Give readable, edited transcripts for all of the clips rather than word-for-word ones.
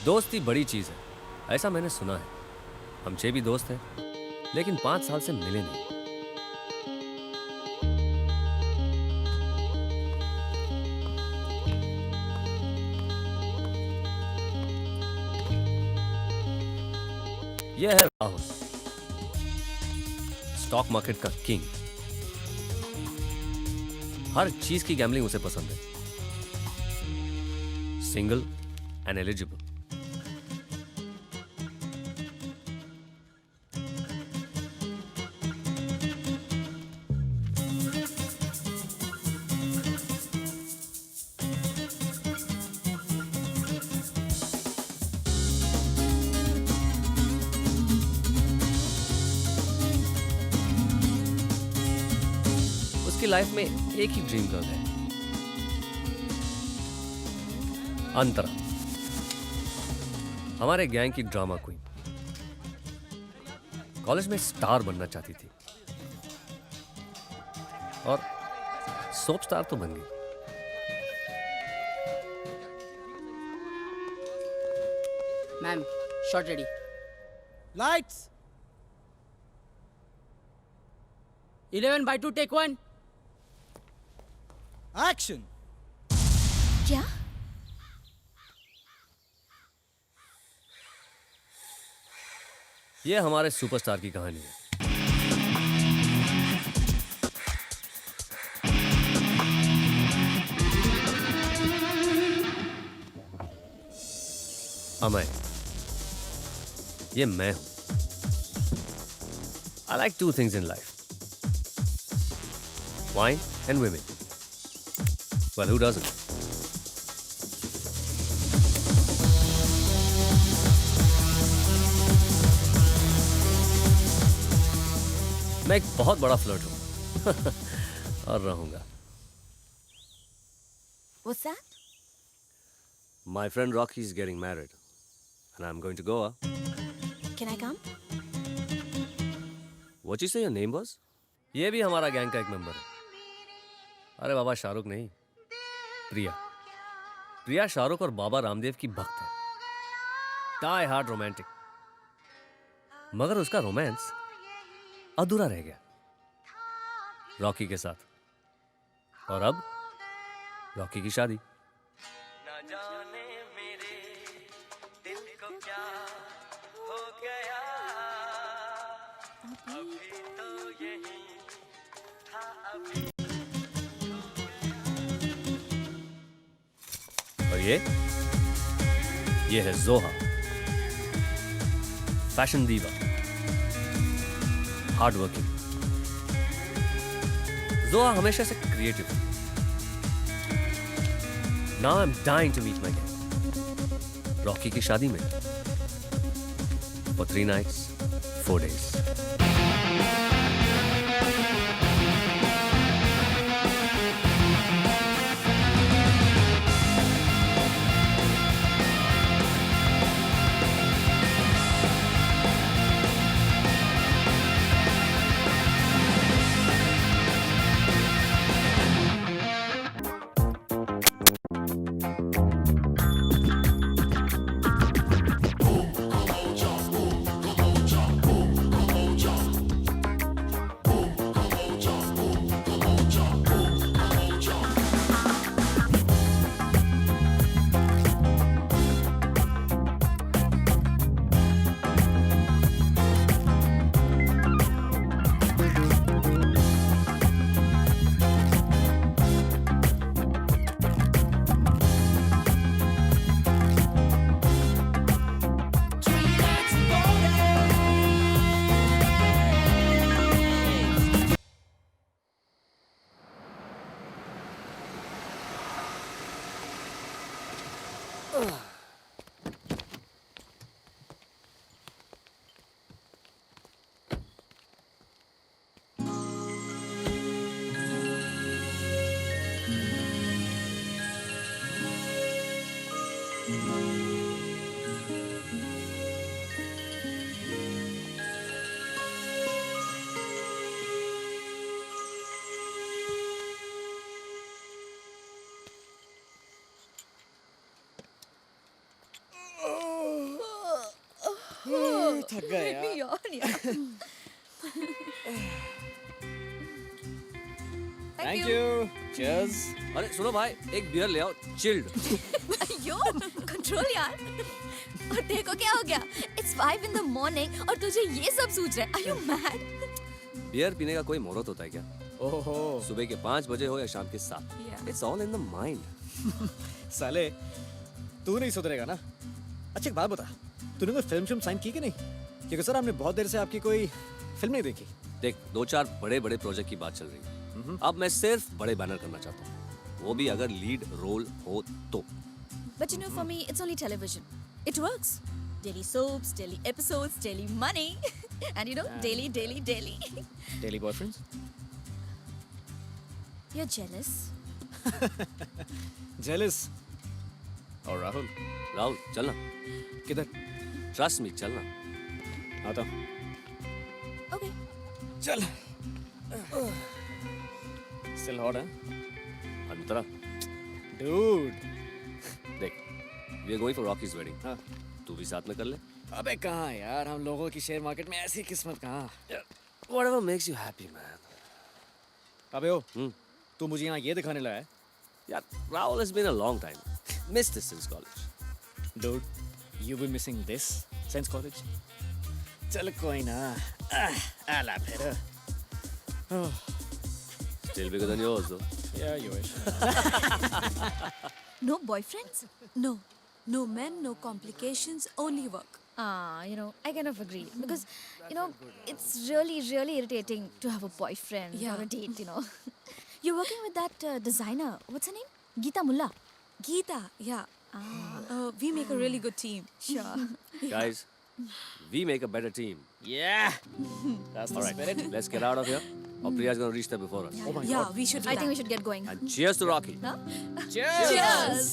दोस्ती बड़ी चीज है, ऐसा मैंने सुना है। हम 6 भी दोस्त हैं, लेकिन 5 साल से मिले नहीं। यह है राहुल, स्टॉक मार्केट का किंग। हर चीज की गैम्बलिंग उसे पसंद है। Single and eligible. उसकी लाइफ में एक ही ड्रीम गर्ल है, अंतरा, हमारे गैंग की ड्रामा क्वीन। कॉलेज में स्टार बनना चाहती थी और सोप स्टार तो बन गई। Ma'am, shot ready. Lights! 11/2 take 1। Action! क्या? ये हमारे सुपरस्टार की कहानी है। अमय, ये मैं हूं। I like 2 things in life: wine and women. Well, who doesn't? मैं एक बहुत बड़ा फ्लर्ट हूं और रहूंगा। What's that? My friend Rocky is getting married, and I'm going to Goa. Can I come? What you say your name was? ये भी हमारा गैंग का एक मेंबर है। अरे बाबा शाहरुख नहीं, प्रिया। प्रिया शाहरुख और बाबा रामदेव की भक्त है। Die hard romantic. मगर उसका रोमांस अधूरा रह गया रॉकी के साथ, और अब रॉकी की शादी। ना जाने मेरे दिल को क्या हो गया, अभी तो यही था अभी। और ये है जोहा, फैशन दीवा, हार्ड वर्किंग। जोहा हमेशा से क्रिएटिव है। Now I am dying to meet my gang Rocky की शादी में फॉर 3 nights 4 days। थक गए यार। यार थैंक यू। चीयर्स। अरे सुनो भाई, एक बियर ले आओ, चिल्ड। यो कंट्रोल यार। और देखो क्या हो गया, इट्स 5 in the morning और तुझे ये सब सूझ रहा है। Are you mad? बियर पीने का कोई मुहूर्त होता है क्या? ओहो सुबह के 5 बजे हो या शाम के 7, Yeah. It's all in the mind. साले, तू नहीं सुधरेगा ना। अच्छा एक बात बता, तूने कोई फिल्म साइन की कि नहीं? क्योंकि सर हमने बहुत देर से आपकी कोई फिल्म नहीं देखी। देख, 2-4 बड़े बड़े प्रोजेक्ट की बात चल रही है। अब मैं सिर्फ बड़े बैनर करना चाहता हूँ, वो भी अगर लीड रोल हो तो। But you know, for me, it's only television. It works. Daily soaps, daily episodes, daily money, and you know, daily. Daily boyfriends? You're jealous. Jealous. और राहुल राहुल चलना, किधर? ट्रस्ट मी, चलना। आता हूँ। Okay. चल। Still hot, huh? Antara, Dude. देख, we are going for Rocky's wedding. हाँ। तू भी साथ में कर ले। अबे कहाँ यार, हम लोगों की शेयर मार्केट में ऐसी किस्मत कहाँ? Whatever makes you happy, man. अबे ओ, हम्म, तू मुझे यहाँ ये दिखाने लाया है? यार, Rahul has been a long time. Missed this since college. Dude, you been missing this since college? चल कोई ना, आला फिर। Still bigger than yours, though. Yeah, you wish. No boyfriends? No, no men, no complications, only work. You know, I kind of agree because, you know, it's really irritating to have a boyfriend Yeah. or a date, you know. You're working with that designer. What's her name? Geeta Mulla. Geeta, yeah. We make a really good team. Sure. Guys, we make a better team. Yeah, that's the All right, spirit. let's get out of here. Or Priya's gonna reach there before us. Oh my Yeah, God. we should do I that. think we should get going. And cheers to Rocky. Huh? Cheers. Cheers.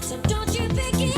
So don't you begin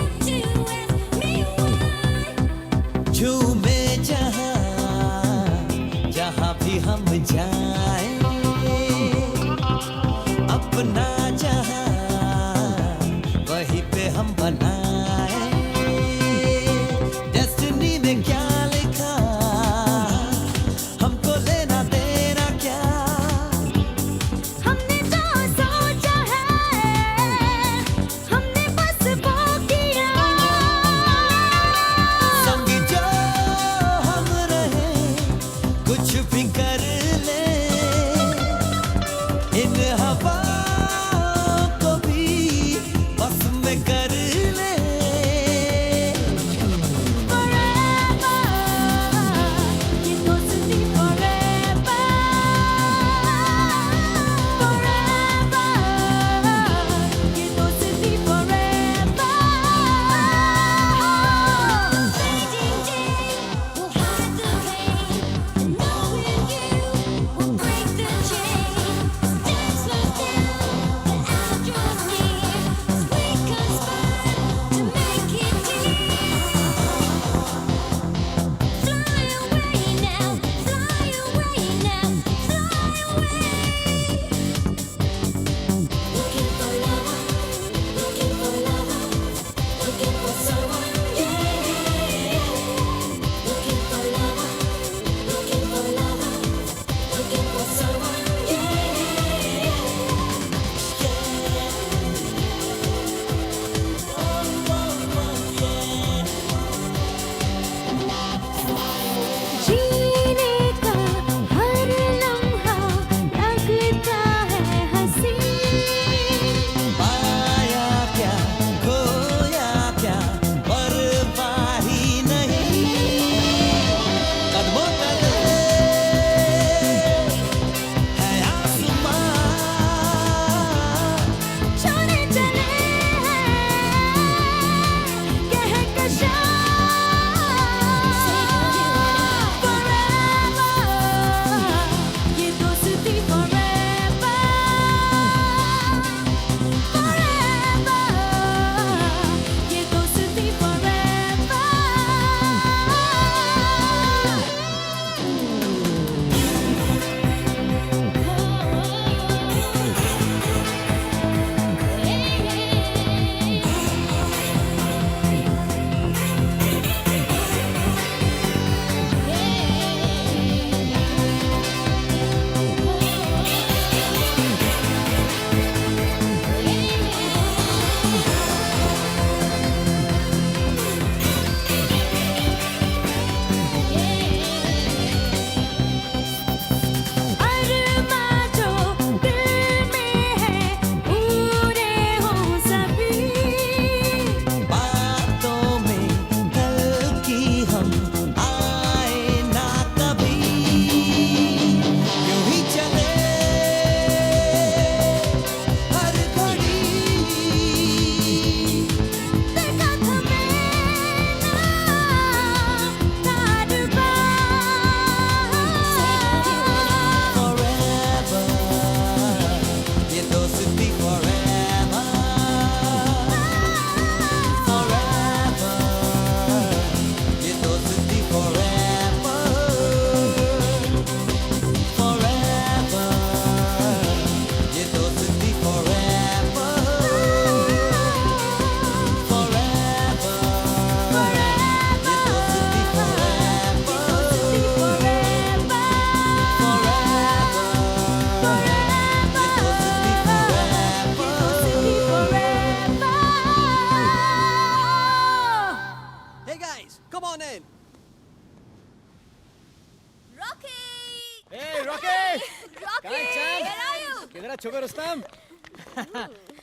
हुआ Rustam?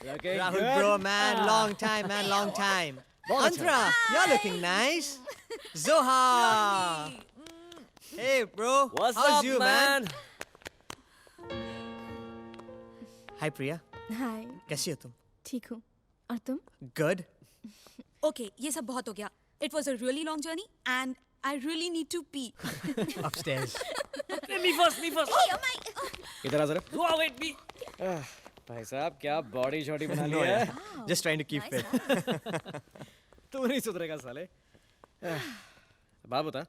Looking Rahul, good. bro, man, long time, man, long time. बहुत अच्छा। Antra, you're looking nice. Zoha. Hey, bro. What's How's up, you, man? man? Hi, Priya. Hi. कैसी हो तुम? ठीक हूँ. और तुम? Good. Okay, ये सब बहुत हो गया. It was a really long journey and I really need to pee. Upstairs. Me first. इधर आ जरा. Zoha, wait me. भाई साहब क्या बॉडी शॉडी बना No, लिया है. yeah. Just trying to keep fit. तू नहीं सुधरेगा साले. बात बता.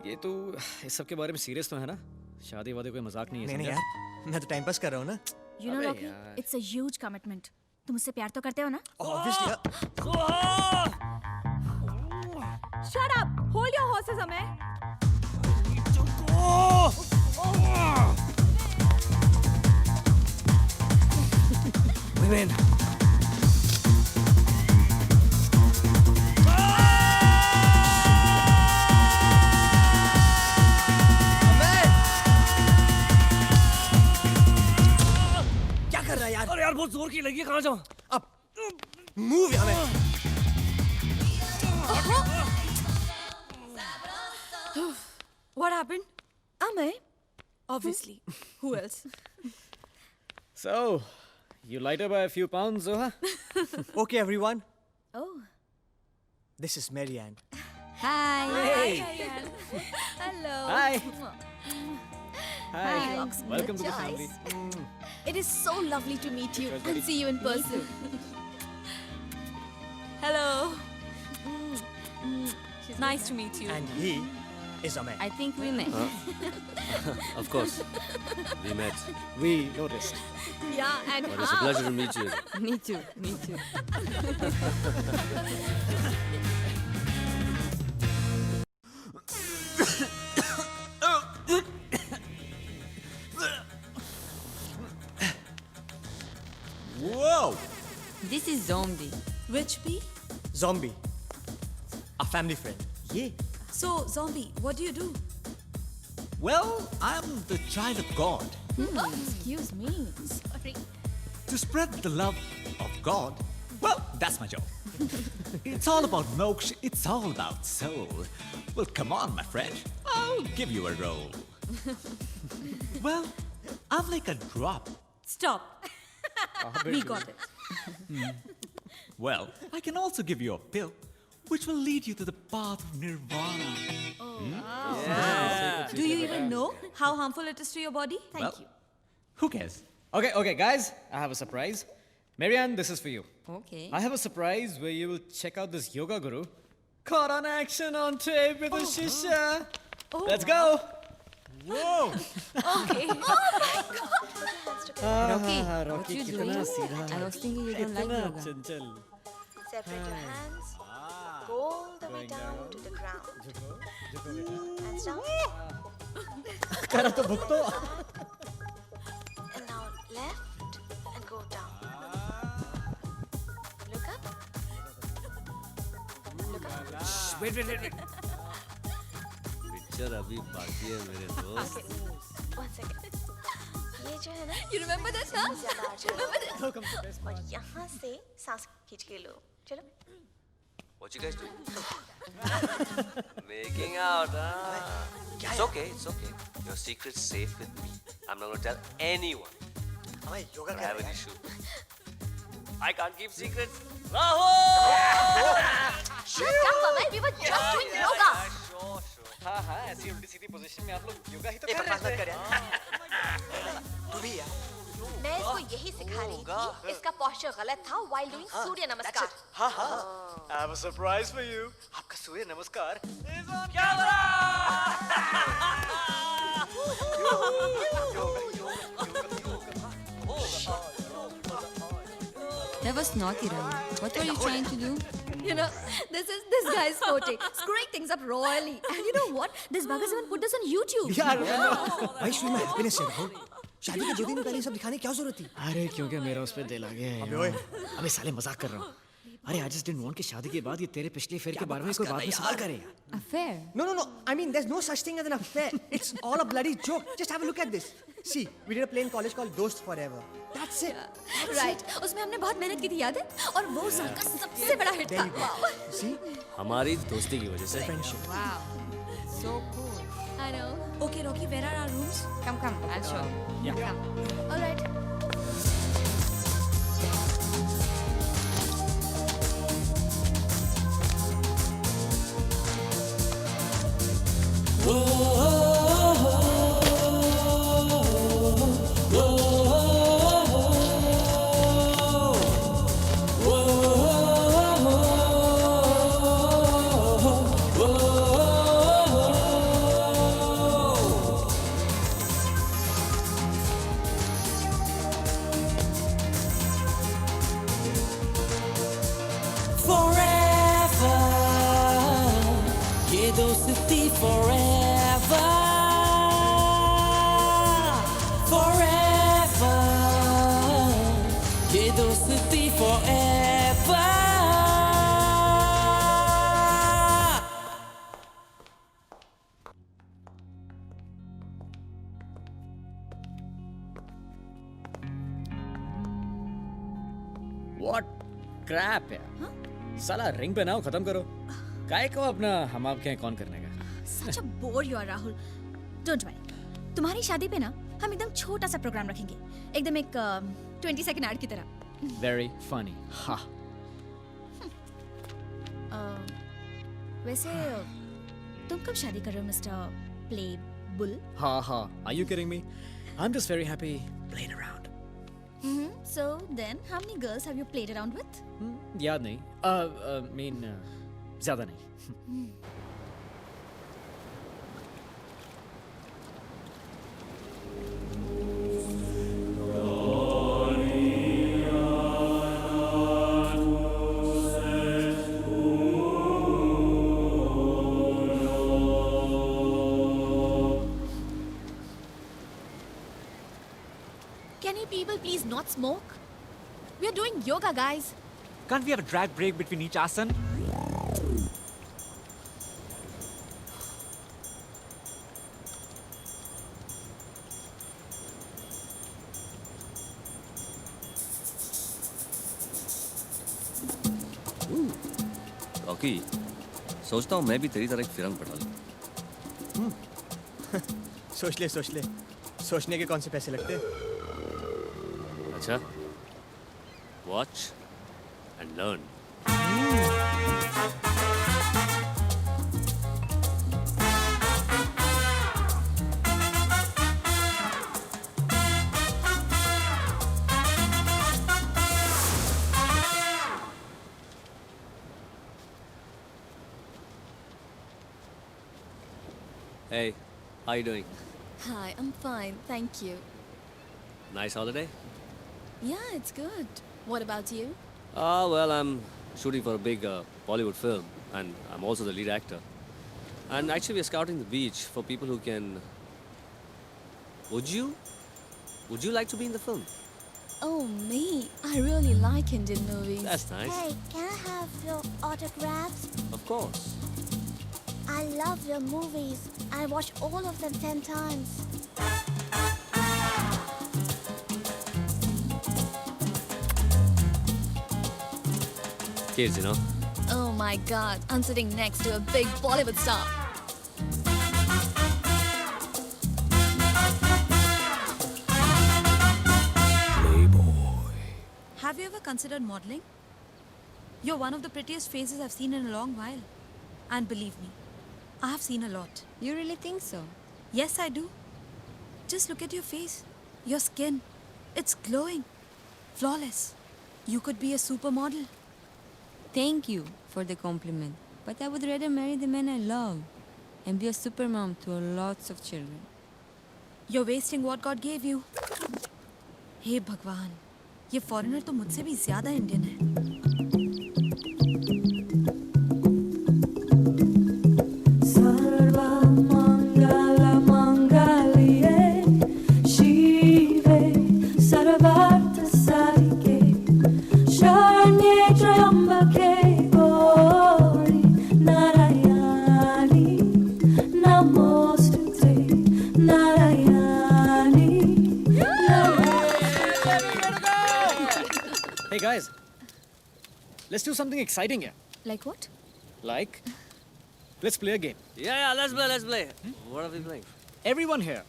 ये तू इस सब के बारे में सीरियस तो है ना? शादी वादी कोई मजाक नहीं है. नहीं समझा? यार, मैं तो टाइम पास कर रहा हूँ ना. You know, अबे Rocky, यार. it's a huge commitment. तुम मुझसे प्यार तो करते हो ना? Obviously. Shut up! Hold your horses, Amay. Women. क्या कर रहा है यार? अरे यार बहुत जोर की लगी है, कहाँ जाऊँ? अब move यहाँ में. What happened? Amay. Obviously. Who else? So, you lighter by a few pounds, Zoha? Okay, everyone. Oh. This is Marianne. Hi. Hello. Hi. Hi. Hi. Looks Welcome to the nice. family. It is so lovely to meet you and see you in person. Hello. Nice to meet you. And he is Amay. I think we met. Of course. We met. We noticed. Yeah, and But it's a pleasure to meet you. Me too. Me too. Whoa! This is Zombie. Which bee? Zombie. A family friend. Yeah. So, Zombie, what do you do? Well, I'm the child of God. Excuse me. Sorry. To spread the love of God, well, that's my job. It's all about moksha, it's all about soul. Well, come on, my friend. I'll give you a role. Well, I'm like a drop. Stop. We got it. Well, I can also give you a pill, which will lead you to the path of nirvana. Do you even know how harmful it is to your body? Well, who cares? Okay, guys, I have a surprise. Marianne, this is for you. Okay. I have a surprise where you will check out this yoga guru. Caught on action on tape with a shisha. Let's go. Whoa! Okay. Rocky, what Rocky you कितना doing? सीधा I was thinking you don't like इतना yoga. Chanchal Separate your hands. Go all the way down to the ground. Hands down. करा तो भुगतो And now left and go down. Look up. Look up. Wait. Picture अभी बाकी है मेरे दोस्त. Okay. 1 second. ये जो है ना You remember this, huh? ज़्यादा आ जाओ. और यहाँ से सांस खींच के लो. चलो. What you guys doing? Making out, huh? It's okay. Your secret's safe with me. I'm not gonna tell anyone. Amay, yoga I कर have रहा an है. issue. I can't keep secrets. Rahul! Shut up, Amay. We were just doing yoga. Sure. हाँ ऐसी उल्टी सीधी position में आप लोग योगा ही तो एक कर बकवास मत रहे कर थे यार. तू भी यार. मैं इसको यही सिखा रही थी. इसका posture गलत था while doing सूर्य नमस्कार. हाँ I have a surprise for you. आपका सूर्य नमस्कार That was naughty, Rahul. What were you trying to do? You know, this is this guy's forte. Screwing things up royally. And you know what? This bugger's even put this on YouTube. यार भाई शुरू में happiness है राहुल. शादी के 2 दिन पहले ये सब दिखाने की क्या जरूरत थी? अरे क्योंकि मेरा उस पे दिल आ गया है अबे ओए. अबे साले मजाक कर रहा हूँ अरे I just didn't want कि शादी के बाद ये तेरे पिछले फेर के बारे में कोई बाद में सवाल करे Affair? No. I mean, there's no such thing as an affair. It's all a bloody joke. Just have a look at this. See, we did a play in college called Dost Forever. That's it. Right उसमें हमने बहुत मेहनत की थी याद है और वो उस साल का सबसे बड़ा हिट था There you go. Wow See? हमारी दोस्ती की वजह से Friendship. Wow. So cool. I know Okay, Rocky, where are our rooms? Come, I'll show you. Come. Alright Forever, ये दोस्ती forever, forever, ये दोस्ती forever. What crap यार. साला रिंग पे ना हो, खत्म करो. काय को अपना हम आपके हैं कौन करने का. Such a bore you are Rahul don't worry तुम्हारी शादी पे ना हम एकदम छोटा सा प्रोग्राम रखेंगे एकदम एक 20 सेकंड ऐड की तरह Very funny. Ha. वैसे तुम कब शादी कर रहे हो mister play bull Ha ha. Are you kidding me? I'm just very happy playing around. So then how many girls have you played around with याद नहीं. Mean ज़्यादा नहीं. Can you people please not smoke? We are doing yoga, guys. Can't we have a drag break between each asan? Rocky सोचता हूँ मैं भी तेरी तरह एक फिरंग पटा लूँ. सोच ले. सोचने के कौन से पैसे लगते? अच्छा watch and learn. Hey, how you doing? Hi, I'm fine, thank you. Nice holiday? Yeah, it's good. What about you? Well, I'm shooting for a big Bollywood film, and I'm also the lead actor. And actually, we're scouting the beach for people who can. Would you like to be in the film? Oh, me? I really like Indian movies. That's nice. Hey, can I have your autographs? Of course. I love your movies. I watch all of them 10 times. Kids, you know. Oh my god, I'm sitting next to a big Bollywood star. Have you ever considered modeling? You're one of the prettiest faces I've seen in a long while. And believe me, I have seen a lot. You really think so? Yes, I do. Just look at your face, your skin. It's glowing, flawless. You could be a supermodel. Thank you for the compliment. But I would rather marry the man I love and be a supermom to lots of children. You're wasting what God gave you. हे भगवान, ये foreigner तो मुझसे भी ज्यादा Indian है. Narayani Hey guys, let's do something exciting here. Like what? Like, let's play a game. Yeah, let's play, let's play. What are we playing? Everyone here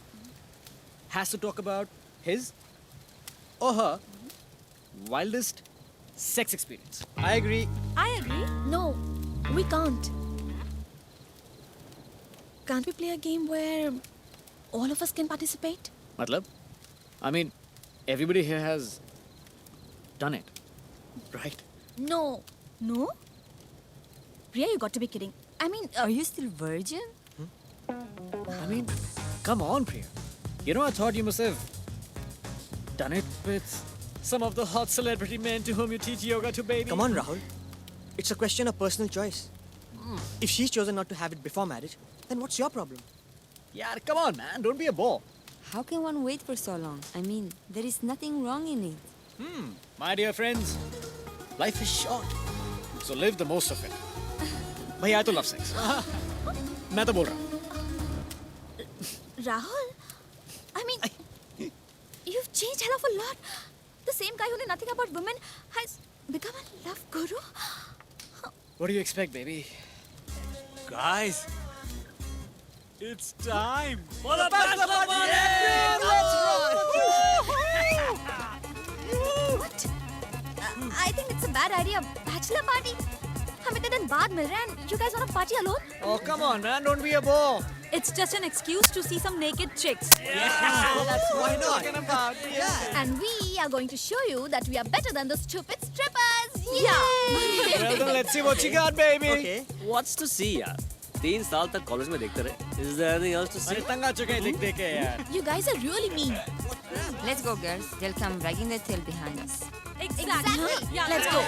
has to talk about his or her wildest sex experience. I agree. I agree. No, we can't. Can't we play a game where all of us can participate? Matlab? I mean, everybody here has done it, right? No. No? Priya, you got to be kidding. I mean, Are you still virgin? I mean, come on, Priya. You know, I thought you must have done it with some of the hot celebrity men to whom you teach yoga to, baby. Come on, Rahul. It's a question of personal choice. If she's chosen not to have it before marriage, then what's your problem? Yeah, come on, man. Don't be a bore. How can one wait for so long? I mean, there is nothing wrong in it. My dear friends, life is short, so live the most of it. भैया I तो love sex. मैं तो बोल रहा हूँ. Rahul, I mean, you've changed hell of a lot. The same guy who knew nothing about women has become a love guru. What do you expect, baby? Guys, it's time. For the bachelor party! What? I think it's a bad idea. Bachelor party? हम इतने दिन बाद मिल रहे हैं and you guys want to party alone? Oh, come on, man. Don't be a bore. It's just an excuse to see some naked chicks. Why not? And we are going to show you that we are better than those stupid strippers. Yeah. Well, then let's see what you got, baby. Okay. What's to see, यार? 3 साल तक college में देखते रहे. Is there anything else to see? अरे तंग आ चुके हैं देख के यार. You guys are really mean. Let's go, girls. They'll come dragging their tail behind us. Exactly. Yeah, let's go.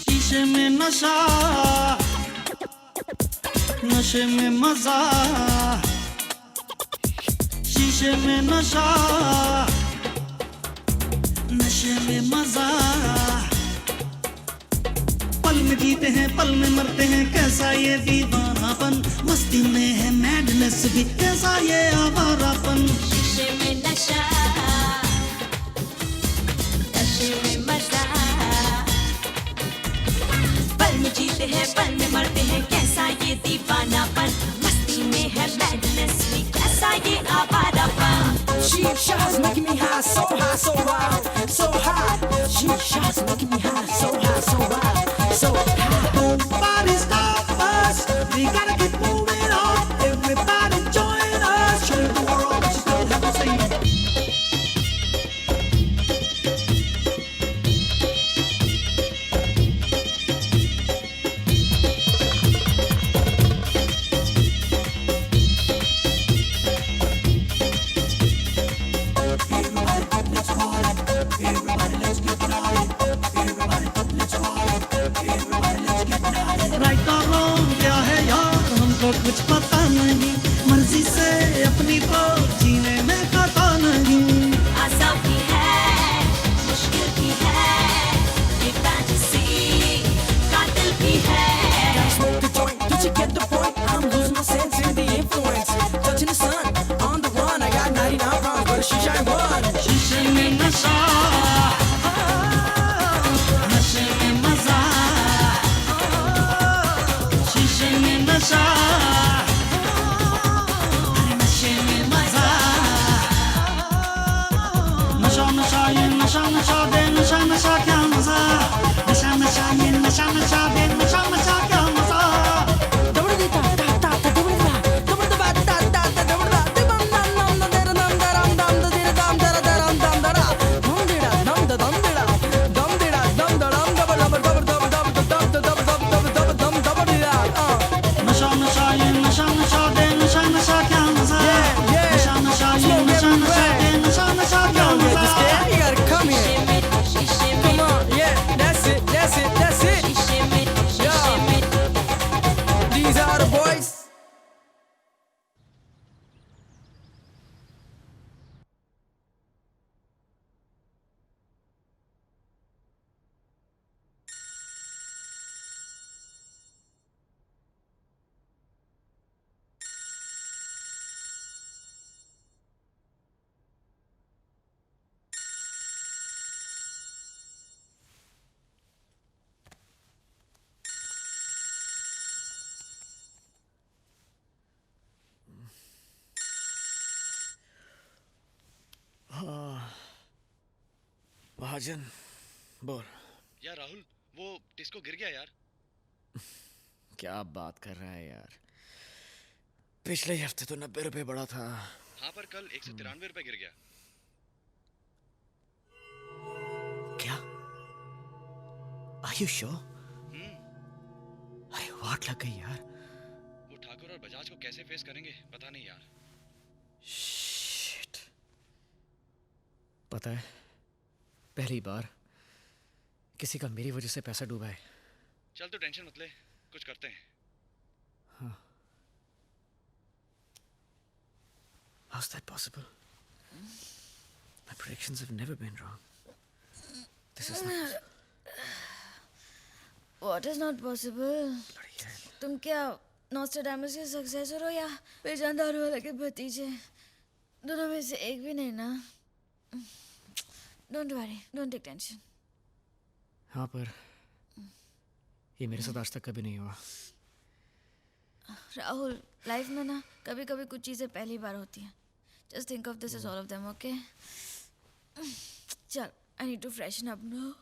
शीशे में नशा, नशे में मजा, शीशे में नशा, नशे में मजा, पल में जीते हैं पल में मरते हैं, कैसा ये दीवानापन, मस्ती में है मैडनेस भी, कैसा ये आवारापन. शीशे में नशा, नशे में मजा, पल में जीते हैं पल में मरते हैं, कैसा ये दीवानापन, मस्ती में है मैडनेस भी, कैसा ये Awarapan. Shisha's making me high, so high, so wild, so high. Shisha's making me high, so high, so wild, so high. Nobody stop us, we gotta keep moving on. Everybody join us, show the world that you still have to see. Everybody, let's party. Everybody, let's get it on. महाजन बोल। यार राहुल, वो disco गिर गया यार। क्या बात कर रहा है यार, पिछले हफ्ते तो 90 रुपए बढ़ा था। हाँ, पर कल 193 रुपए गिर गया। क्या? Are you sure? अरे वाट लग गई यार। वो ठाकुर और बजाज को कैसे फेस करेंगे पता नहीं यार। Shit. पता है, पहली बार किसी का मेरी वजह से पैसा डूबा है। चल तो टेंशन मत ले, कुछ करते हैं। हाँ। How's that possible? My predictions have never been wrong. This is not... What is not possible? तुम क्या नॉस्ट्रेडामस के सक्सेसर हो या फिर जानदारू वाला के भतीजे? दोनों में से एक भी नहीं ना? Don't worry, don't take tension. हाँ, पर ये मेरे साथ आज तक कभी नहीं हुआ। राहुल, लाइफ में ना कभी कभी कुछ चीज़ें पहली बार होती हैं। Just think of this as all of them, okay? चल, I need to freshen up now.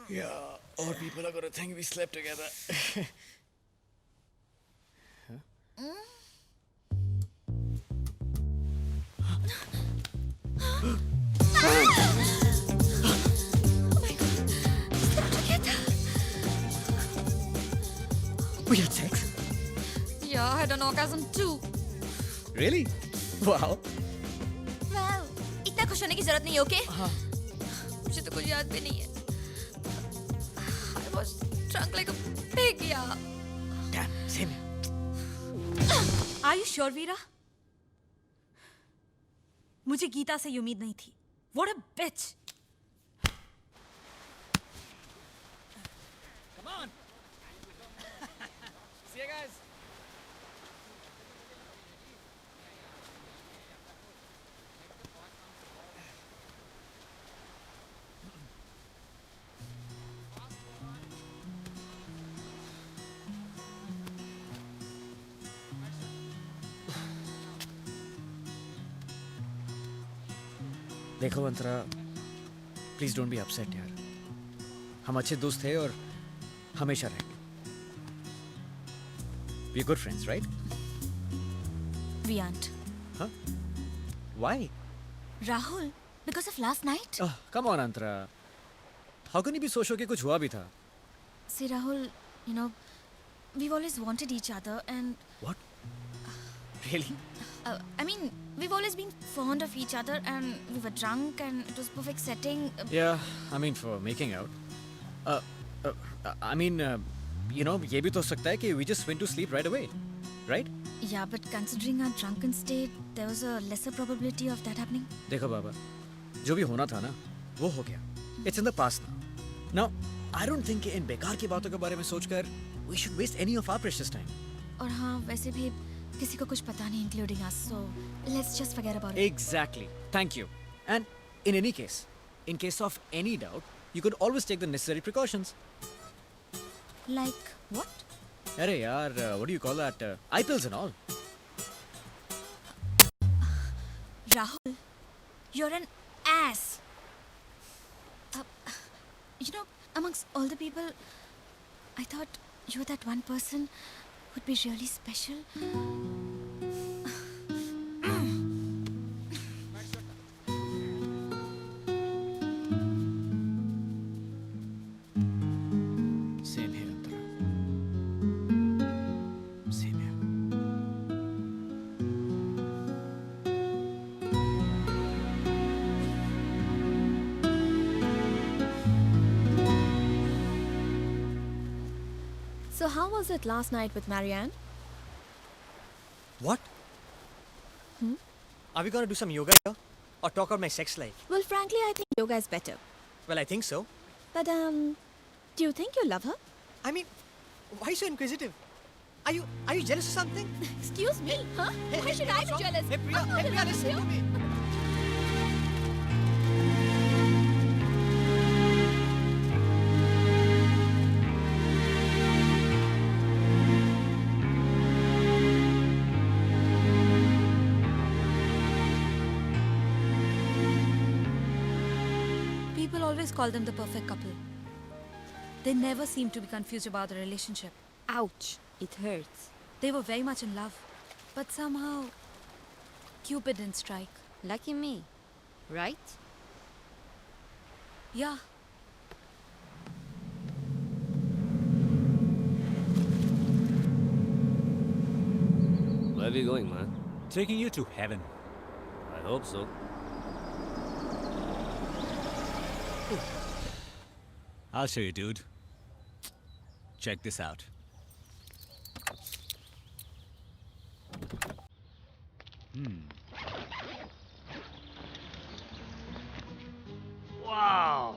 Yeah, all people are gonna think we slept together. We had sex? Yeah, I had an orgasm too. Really? Wow. Well, इतना खुश होने की जरूरत नहीं है, okay? हाँ. मुझे तो कुछ याद भी नहीं है. I was drunk like a pig, yeah. Damn, same. Are you sure, Veera? मुझे गीता से ये उम्मीद नहीं थी. What a bitch! Come on. See you guys. देखो Antara, please don't be upset यार। हम अच्छे दोस्त थे और हमेशा रहेंगे। We good friends, right? We aren't. हाँ? Why? Rahul, because of last night? Come on, Antara. How can you be so sure कि कुछ हुआ भी था? See, Rahul, you know, we've always wanted each other and... What? Really? I mean, we've always been fond of each other and we were drunk and it was perfect setting. Yeah, I mean for making out. I mean, you know, ये भी तो हो सकता है कि we just went to sleep right away, right? Yeah, but considering our drunken state, there was a lesser probability of that happening. देखो बाबा, जो भी होना था ना, वो हो गया. It's in the past now. Now, I don't think कि इन बेकार की बातों के बारे में सोचकर we should waste any of our precious time. और हाँ, वैसे भी किसी को कुछ पता नहीं, including us. So let's just forget about it. Exactly. Thank you. And in any case, in case of any doubt, you could always take the necessary precautions. Like what? अरे यार, what do you call that? Eye pills and all. Rahul, you're an ass. You know, amongst all the people, I thought you were that one person who'd be really special. Same here, Antara. Same here. So how was it last night with Marianne? What? Are we gonna do some yoga here? Or talk about my sex life? Well, frankly, I think yoga is better. Well, I think so. But, do you think you love her? I mean, why so inquisitive? Are you jealous or something? Excuse me, huh? Why should I be jealous? Hey Priya, I'm not hey Priya, jealous listen of to you. me. People always call them the perfect couple. They never seem to be confused about the relationship. Ouch. It hurts. They were very much in love. But somehow, Cupid didn't strike. Lucky me. Right? Yeah. Where are we going, man? Taking you to heaven. I hope so. I'll show you, dude. Check this out. Wow!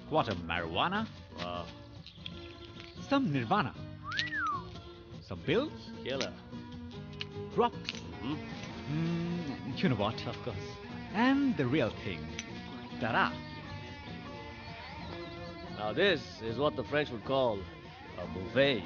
What a marijuana, Wow. some nirvana, some pills, Killer. drops. You know what? Of course. And the real thing. Ta-da! Now this is what the French would call a buffet.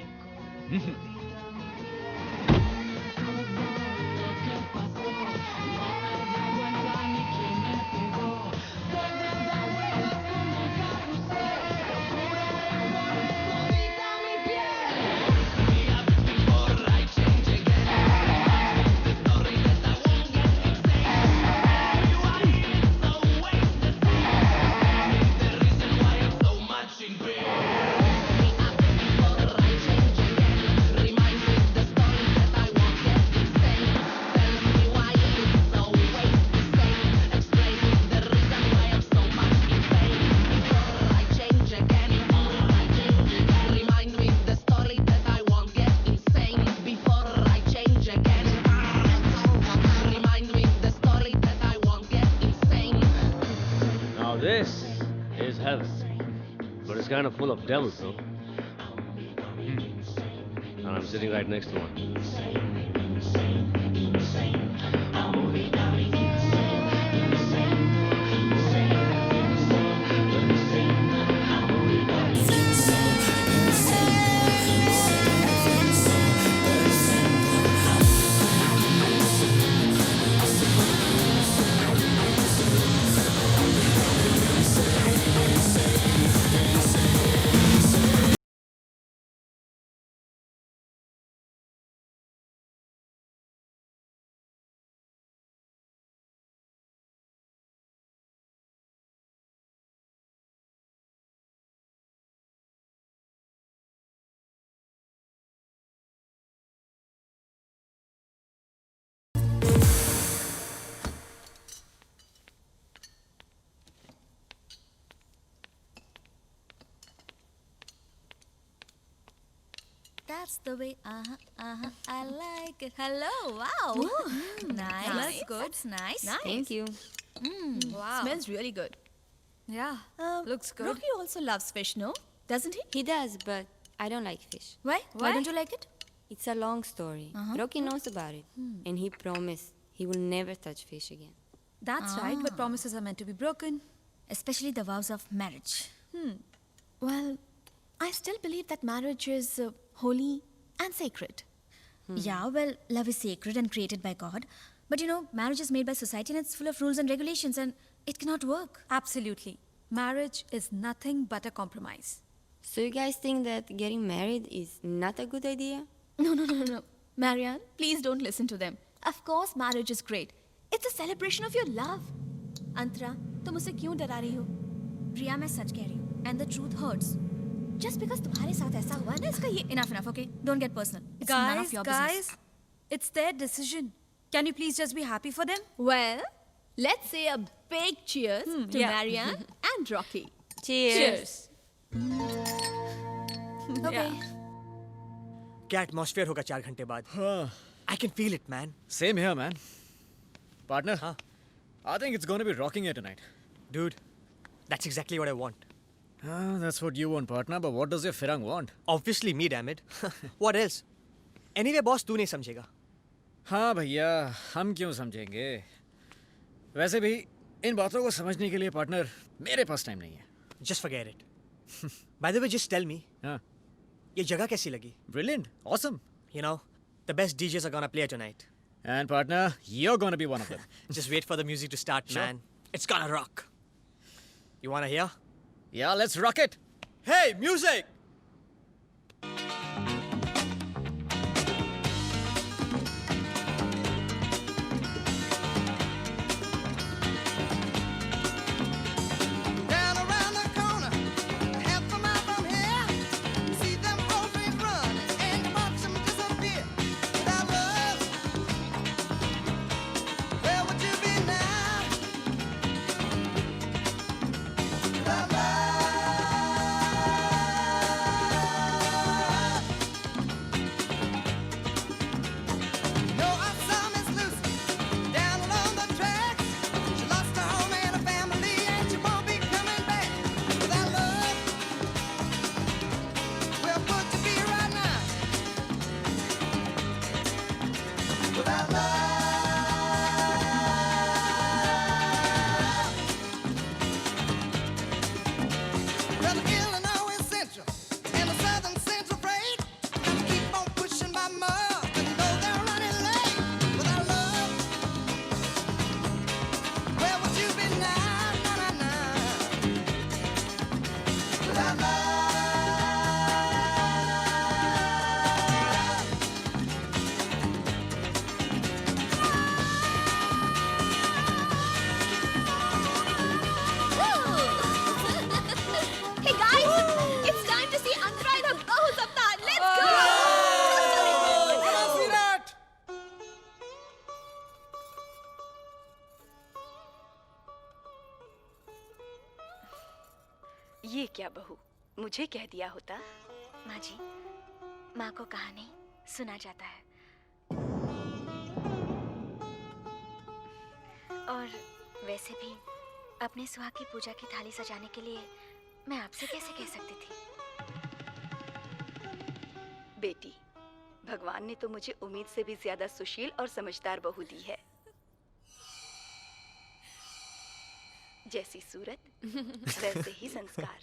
Now this is heaven. But it's kind of full of devils, though. And I'm sitting right next to one. That's the way, I like it. Hello, wow. Nice. Smells good. That's nice. Thank you. Wow. Smells really good. Yeah. Looks good. Rocky also loves fish, no? Doesn't he? He does, but I don't like fish. Why? Why don't you like it? It's a long story. Rocky knows about it. And he promised he will never touch fish again. That's right, but promises are meant to be broken. Especially the vows of marriage. Well, I still believe that marriage is holy and sacred. Yeah, well, love is sacred and created by God. But you know, marriage is made by society and it's full of rules and regulations and it cannot work. Absolutely. Marriage is nothing but a compromise. So you guys think that getting married is not a good idea? No. Marianne, please don't listen to them. Of course, marriage is great. It's a celebration of your love. Antara, तुम मुझसे क्यों डरा रही हो? प्रिया, मैं सच कह रही हूँ. And the truth hurts. Just because तुम्हारे साथ ऐसा हुआ है ना, इसका ये enough, okay? Don't get personal. It's none of your business. Guys, it's their decision. Can you please just be happy for them? Well, let's say a big cheers to yeah. Marianne and Rocky. Cheers. Okay. क्या atmosphere होगा 4 घंटे बाद? I can feel it, man. Same here, man. Partner, Huh? I think it's going to be rocking here tonight. Dude, that's exactly what I want. That's what you want, partner, but what does your Firang want? Obviously me, damn it. What else? Anyway, boss, तू नहीं समझेगा. हाँ भैया, हम क्यों समझेंगे? वैसे भी इन बातों को समझने के लिए पार्टनर मेरे पास टाइम नहीं है. Just forget it. By the way, just tell me, हाँ, ये जगह कैसी लगी? brilliant, awesome. You know, the best DJs are gonna play tonight. And partner, you're going to be one of them. Just wait for the music to start, Sure. man. It's gonna rock. You wanna hear? Yeah, let's rock it. Hey, music! Down around the corner, half a mile from here, see them old trains run and you watch them disappear. Without love, where would you be now? Without love. No, I saw Miss Lucy down along the tracks. She lost her home and her family, and she won't be coming back. Without love, where would you be right now? Without love. Well, the Illinois Central and the Southern Central freight keep on pushing my mug, but know they're running late. Without love, where would you be now? Na, na, na. Without love. Hey guys, it's time to see Antara in her Bahu Saptah. Let's go! ये क्या बहू, मुझे कह दिया होता। माँ जी, माँ को कहानी सुना जाता है। और वैसे भी अपने सुहाग की पूजा की थाली सजाने के लिए मैं आपसे कैसे कह सकती थी? बेटी, भगवान ने तो मुझे उम्मीद से भी ज्यादा सुशील और समझदार बहू दी है। जैसी सूरत वैसे ही संस्कार।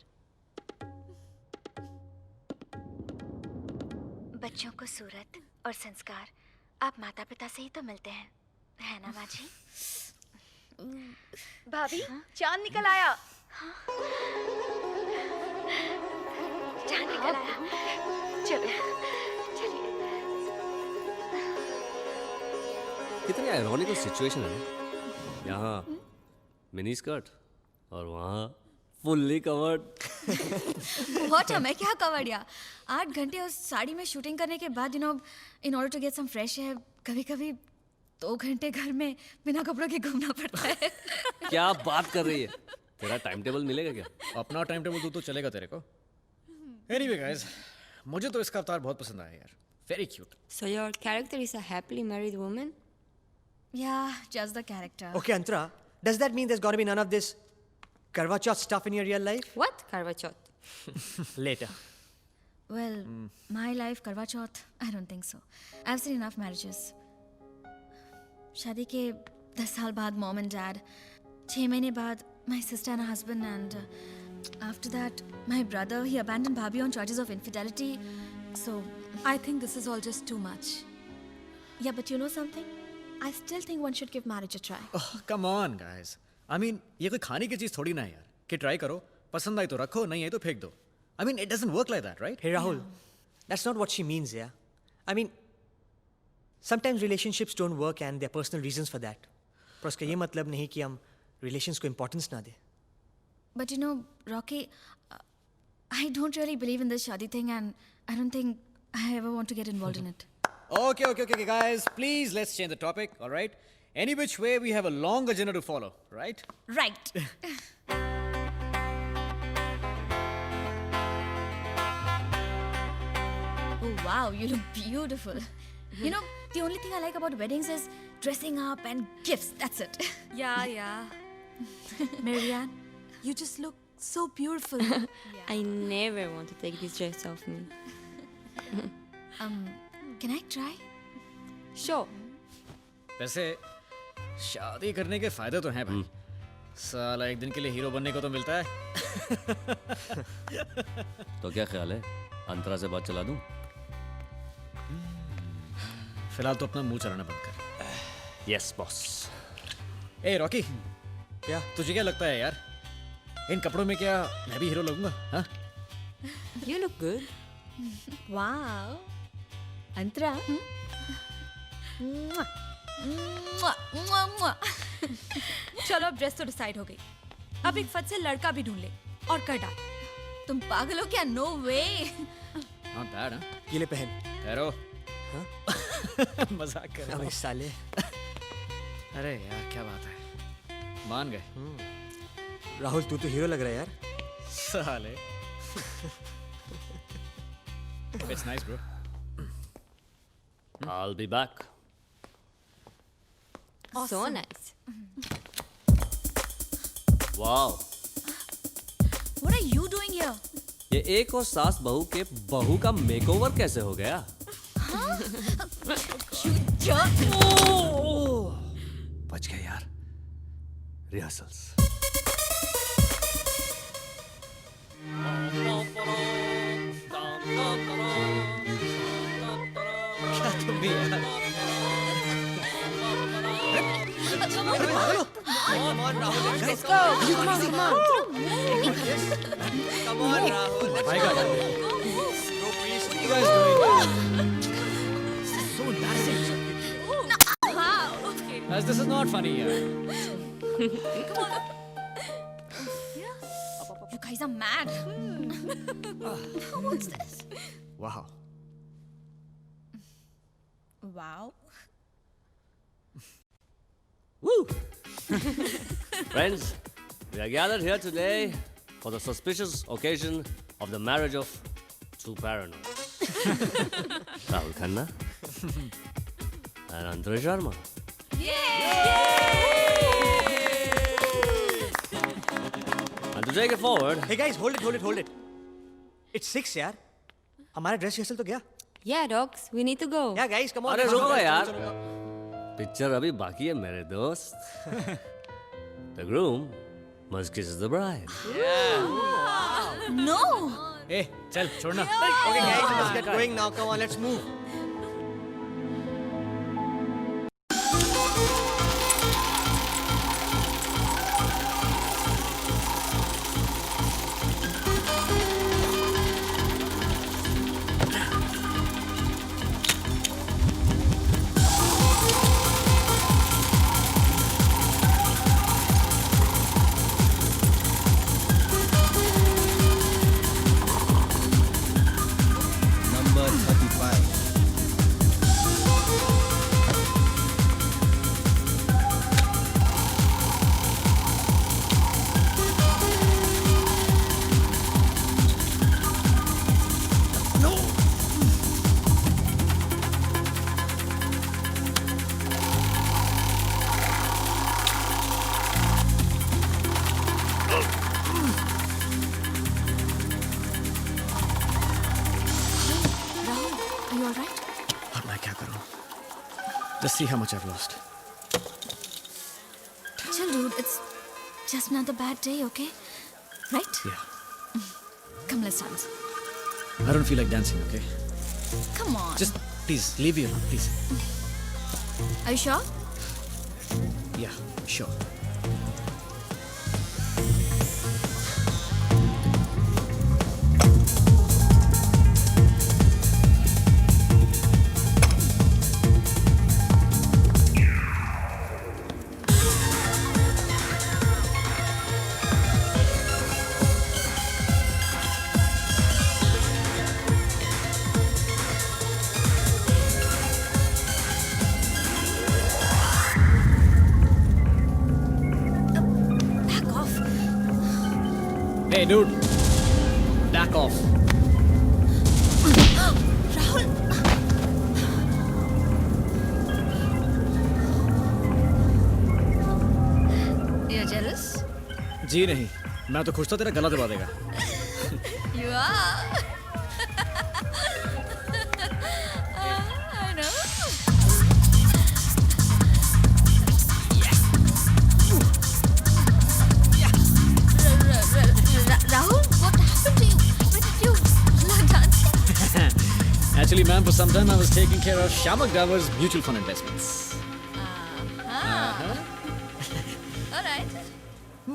बच्चों को सूरत और संस्कार आप माता पिता से ही तो मिलते हैं, है ना माँ जी? भाभी, चांद निकल आया। चांद निकल आया। चलो चलिए। कितनी आयरॉनिकल सिचुएशन है ना? यहाँ मिनी स्कर्ट और वहाँ फुल्ली कवर्ड। What मैं क्या कवर्ड यार? 8 घंटे उस साड़ी में शूटिंग करने के बाद in order to get some fresh air, कभी-कभी 2 घंटे घर में बिना कपड़ों के घूमना पड़ता है। क्या बात कर रही है? तेरा टाइम टेबल मिलेगा क्या? अपना टाइम टेबल तो चलेगा तेरे को। Anyway guys, मुझे तो इसका अवतार बहुत पसंद आया यार। Very cute. So your character is a happily married woman? Yeah, just the character. Okay, Antara, does that mean there's gonna be none of this Karwa Chauth stuff in your real life? What? Karwa Chauth? Later. Well, my life Karwa Chauth, I don't think so. I've seen enough marriages. शादी के 10 साल बाद mom and dad, 6 महीने बाद my sister and her husband, and after that my brother, he abandoned Bhabhi on charges of infidelity. So I think this is all just too much. Yeah, but you know something? I still think one should give marriage a try. Oh, come on guys. I mean, ये कोई खाने की चीज थोड़ी ना है यार कि ट्राई करो, पसंद आई तो रखो, नहीं आई तो फेंक दो. I mean, it doesn't work like that, right? Hey Rahul, that's not what she means, yeah? I mean, sometimes relationships don't work and there are personal reasons for that. पर उसका ये मतलब नहीं कि हम relations को importance ना दें. But you know, Rocky, I don't really believe in this shadi thing, and I don't think I ever want to get involved in it. Okay, guys. Please, let's change the topic, all right? Any which way, we have a long agenda to follow, right? Right. Oh, wow, you look beautiful. You know, the only thing I like about weddings is dressing up and gifts. That's it. Yeah. Marianne, you just look so beautiful. I never want to take this dress off me. Can I try? Sure. वैसे शादी करने के फायदे तो हैं भाई. साला एक दिन के लिए हीरो बनने को तो मिलता है. तो क्या ख्याल है? अंतरा से बात चला दूं? फिलहाल तो अपना मुंह चलाना बंद कर. Yes, boss. ए रॉकी, क्या? तुझे क्या लगता है यार? इन कपड़ों में क्या मैं भी हीरो लगूंगा? हाँ? You look good. Wow. Antara. Mwah. Mwah. Mwah. Mwah. चलो अब ड्रेस तो डिसाइड हो गई, अब एक फट से लड़का भी ढूंढ ले और कर डाल। तुम पागल हो क्या? No way. Not bad, हाँ? ये ले पहन। ठहरो। हाँ? मजाक कर रहा अबे हूँ। साले। अरे यार क्या बात है, मान गए। राहुल तू तो हीरो लग रहा है यार। साले। It's nice, bro. I'll be back. So nice. Wow. What are you doing here? ये एक और सास बहू के बहू का मेकओवर कैसे हो गया? बच गए यार। रिहर्सल्स। क्या तुम भी यार? Come on, Rahul. Let's go. Come on, come on. Come on, Rahul. My God. Bro, please. What are you guys doing? This is so embarrassing. Guys, this is not funny, yaar. You guys are mad. What's this? Wow. Wow. Woo! Friends, we are gathered here today for the suspicious occasion of the marriage of two paranoids. Rahul Khanna and Antara Sharma. And to take it forward, Hey guys, hold it. It's 6 यार. हमारा dress rehearsal तो गया. Yeah, dogs, we need to go. Yeah, guys, come on. अरे come on, रुको guys, यार. चलो, चलो. Picture अभी बाकी है मेरे दोस्त. The groom must kiss the bride. No. Hey, चल छोड़ना. Okay, guys, let's get going now. Come on, let's move. Number 35. Rahul, are you alright? अब मैं क्या करूं? Just see how much I've lost. Chill, dude. It's just another bad day, okay? Right? Yeah. Come, let's dance. I don't feel like dancing, okay? Come on. Just please leave me alone, please. Are you sure? Yeah, sure. Back off. Hey, dude. Back off. Rahul. You're jealous? जी नहीं, मैं तो खुश था तेरा गला दबा देगा. You are. I know. Rahul, what happened to you? Why did you learn dancing? Actually, ma'am, for some time I was taking care of Shamak Davar's mutual fund investments. All right. We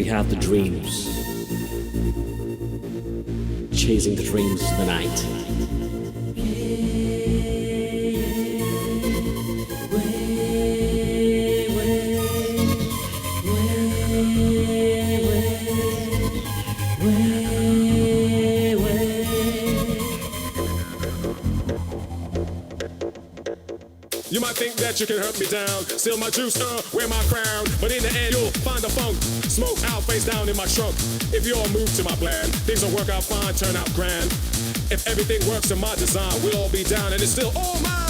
have the dreams. Chasing the dreams of the night. You might think that you can hurt me down, steal my juice, wear my crown, but in the end you'll find the funk. Smoke out face down in my trunk. If you all move to my plan, things will work out fine, turn out grand. If everything works in my design, we'll all be down and it's still all mine.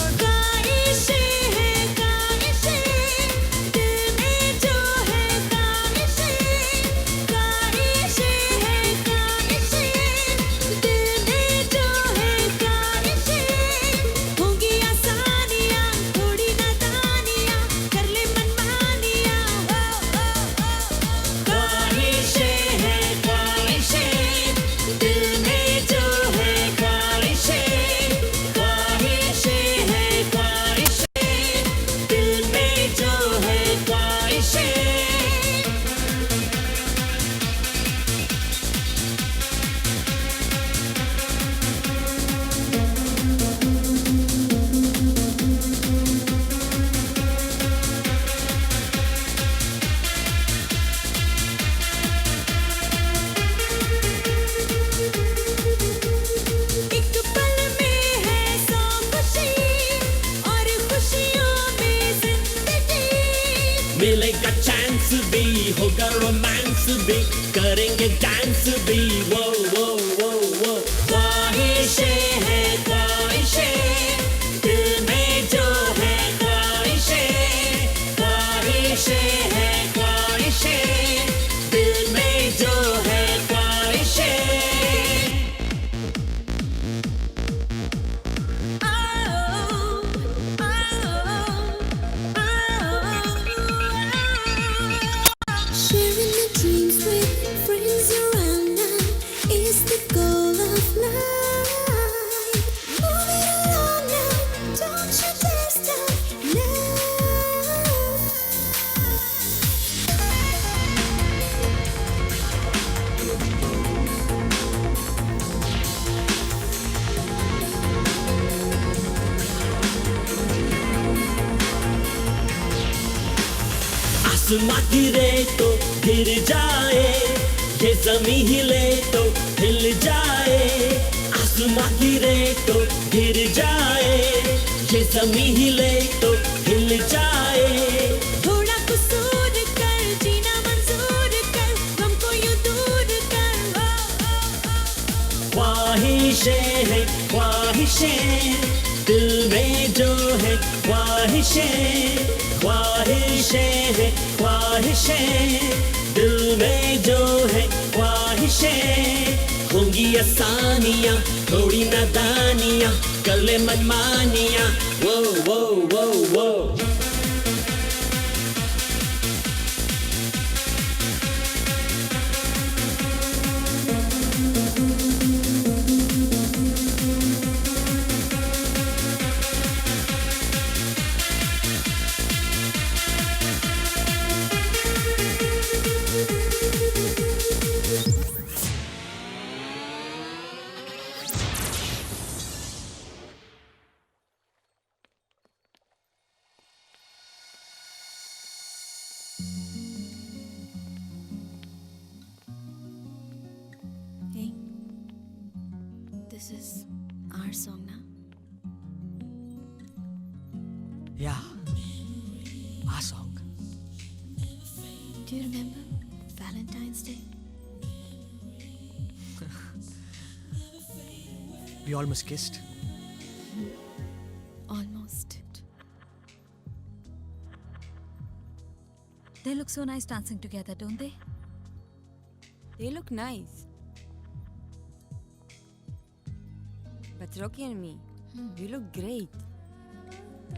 मिलेगा chance भी होगा romance भी करेंगे dance भी वो वो वो वो ख्वाहिशें हैं ख्वाहिशें दिल में जो है ख्वाहिशें ख्वाहिशें हैं ख्वाहिशें दिल में जो है ख्वाहिशें Sharing the dreams with friends around now is the goal of life. Moving along now, don't you dare stop now. आसमां गिरे तो गिर जाए ये ज़मीं हिले तो हिल जाए आसमां गिरे तो गिर जाए ये ज़मीं हिले तो हिल जाए थोड़ा कसूर कर जीना मंजूर कर हमको यूं दूर कर ख्वाहिशें हैं ख्वाहिशें दिल में जो है ख्वाहिशें ख्वाहिशें हैं ख्वाहिशें दिल में जो है ख्वाहिशें होंगी आसानियाँ थोड़ी नादानियाँ कर ले मनमानियाँ वो वो वो वो Hey, this is our song now. Yeah, our song. Do you remember Valentine's Day? We almost kissed. Almost. They look so nice dancing together, don't they? They look nice. But Rocky and me, we look great.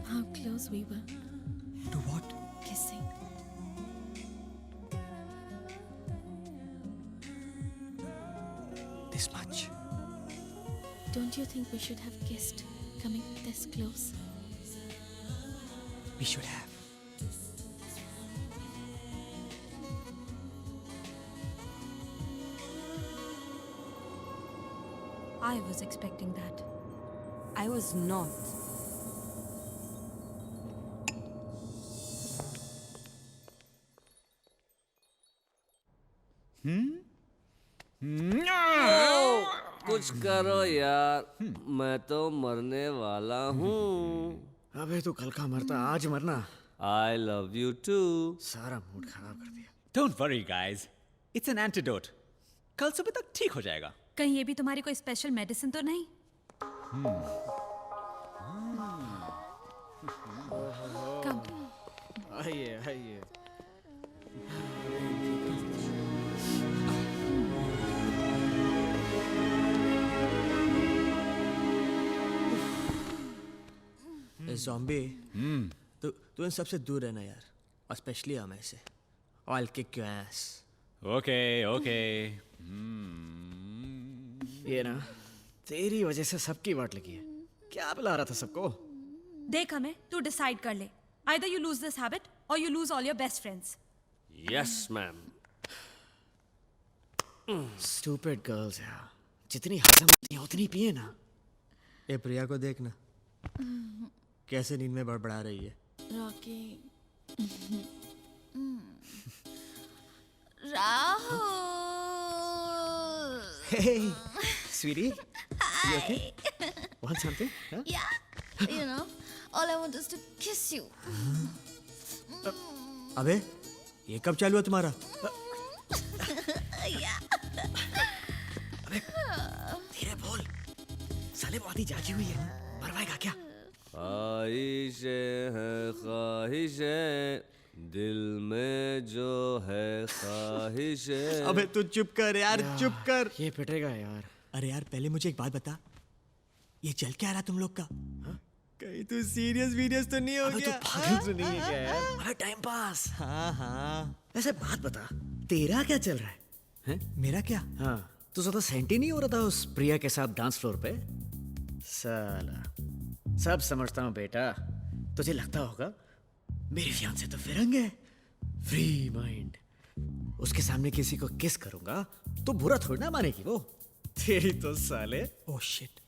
How close we were. To what? Kissing. this much. Don't you think we should have kissed, coming this close? We should have. I was expecting that. I was not. कुछ करो यार, मैं तो मरने वाला हूँ। अबे तू कल का मरता, आज मरना। I love you too. सारा मूड खराब कर दिया। Don't worry, guys. It's an antidote. कल सुबह तक ठीक हो जाएगा। कहीं ये भी तुम्हारी कोई स्पेशल मेडिसिन तो नहीं? आइए आइए। ज़ॉम्बी, तू इन सबसे दूर रहना यार, और स्पेशली हमें से। I'll kick your ass. Okay, okay. ये ना तेरी वजह से सबकी वाट लगी है। क्या बुला रहा था सबको? देख हमें, तू डिसाइड कर ले। Either you lose this habit or you lose all your best friends. Yes, ma'am. Stupid girls यार, जितनी हजम होती है उतनी पिए ना। ये प्रिया को देखना, कैसे नींद में बड़बड़ा रही है। Rocky. Rahul. Hey, sweetie. You okay? Want something? Huh? Yeah. You know, all I want is to kiss you. अबे, ये कब चालू है तुम्हारा? Yeah. धीरे बोल, साले बहुत ही जागी हुई है। मरवाएगा क्या? ख्वाहिशें हैं ख्वाहिशें, दिल में जो है ख्वाहिशें। अबे तू चुप कर यार, चुप कर। ये पिटेगा यार। अरे यार, पहले मुझे एक बात बता, ये चल क्या रहा तुम लोग का? कहीं तू सीरियस तो नहीं हो अबे गया? तू पागल तो नहीं है क्या यार? अबे टाइम पास। हाँ हाँ। ऐसे बात बता, तेरा क्या चल रहा है? हैं? मेरा क्या? हाँ, तू ज्यादा सेंटी नहीं हो रहा था उस प्रिया के साथ डांस फ्लोर पे? साला, सब समझता हूँ बेटा। तुझे लगता होगा मेरी फियांसे तो फिरंग है, फ्री माइंड। उसके सामने किसी को किस करूंगा तो बुरा थोड़ी ना मानेगी वो। तेरी तो साले। Oh shit.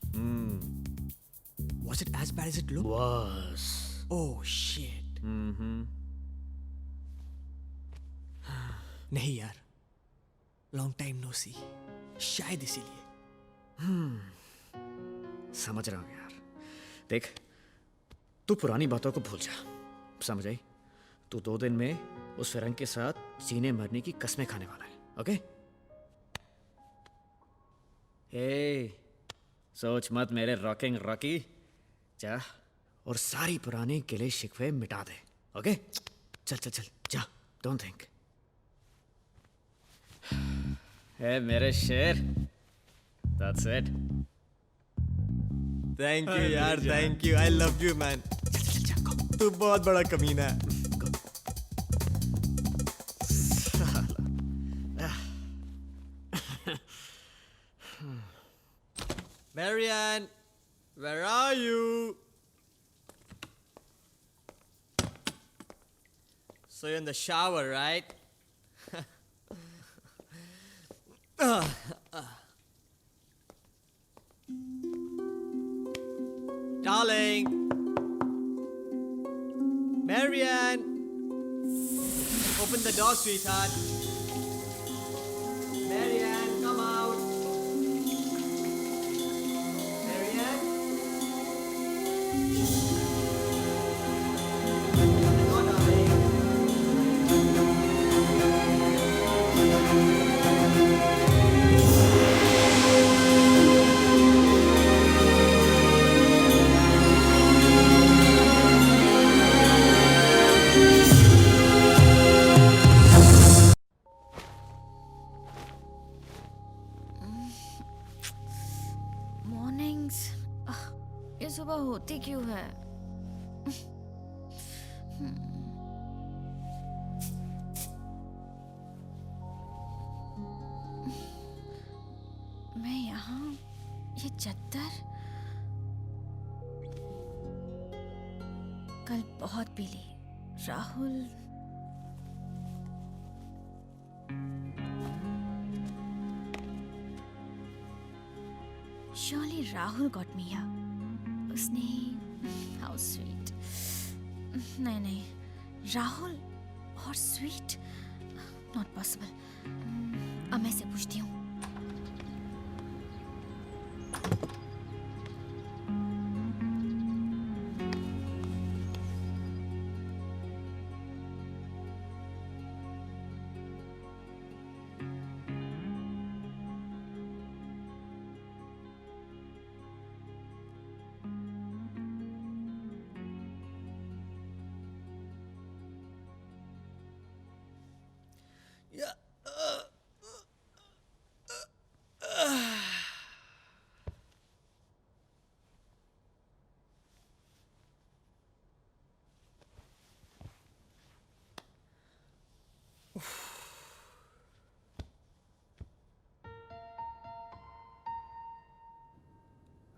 Was it as bad as it looked? Was. Oh shit. नहीं यार, लॉन्ग टाइम नो सी, शायद इसीलिए। समझ रहा हूँ यार। देख, तू पुरानी बातों को भूल जा, समझ आई? तू 2 दिन में उस फिरंग के साथ जीने मरने की कस्में खाने वाला है, ओके? हे, सोच मत मेरे रॉकिंग रॉकी। जा और सारी पुरानी गिले शिकवे मिटा दे, ओके? चल चल चल, जा, डोंट थिंक। हे मेरे शेर, दैट्स इट। थैंक यू यार, thank you. I love you man. तू बहुत बड़ा कमीना है। Marianne, where are you? So you're in the shower, right? Darling. Marianne. Open the door, sweetheart. Marianne, come out. Marianne. Go, darling. Mornings, ये सुबह होती क्यों है? मैं चद्दर कल बहुत पी ली। Rahul Surely Rahul got me here. उसने how sweet. नहीं राहुल और स्वीट नॉट पॉसिबल। अब मैं से पूछती हूँ।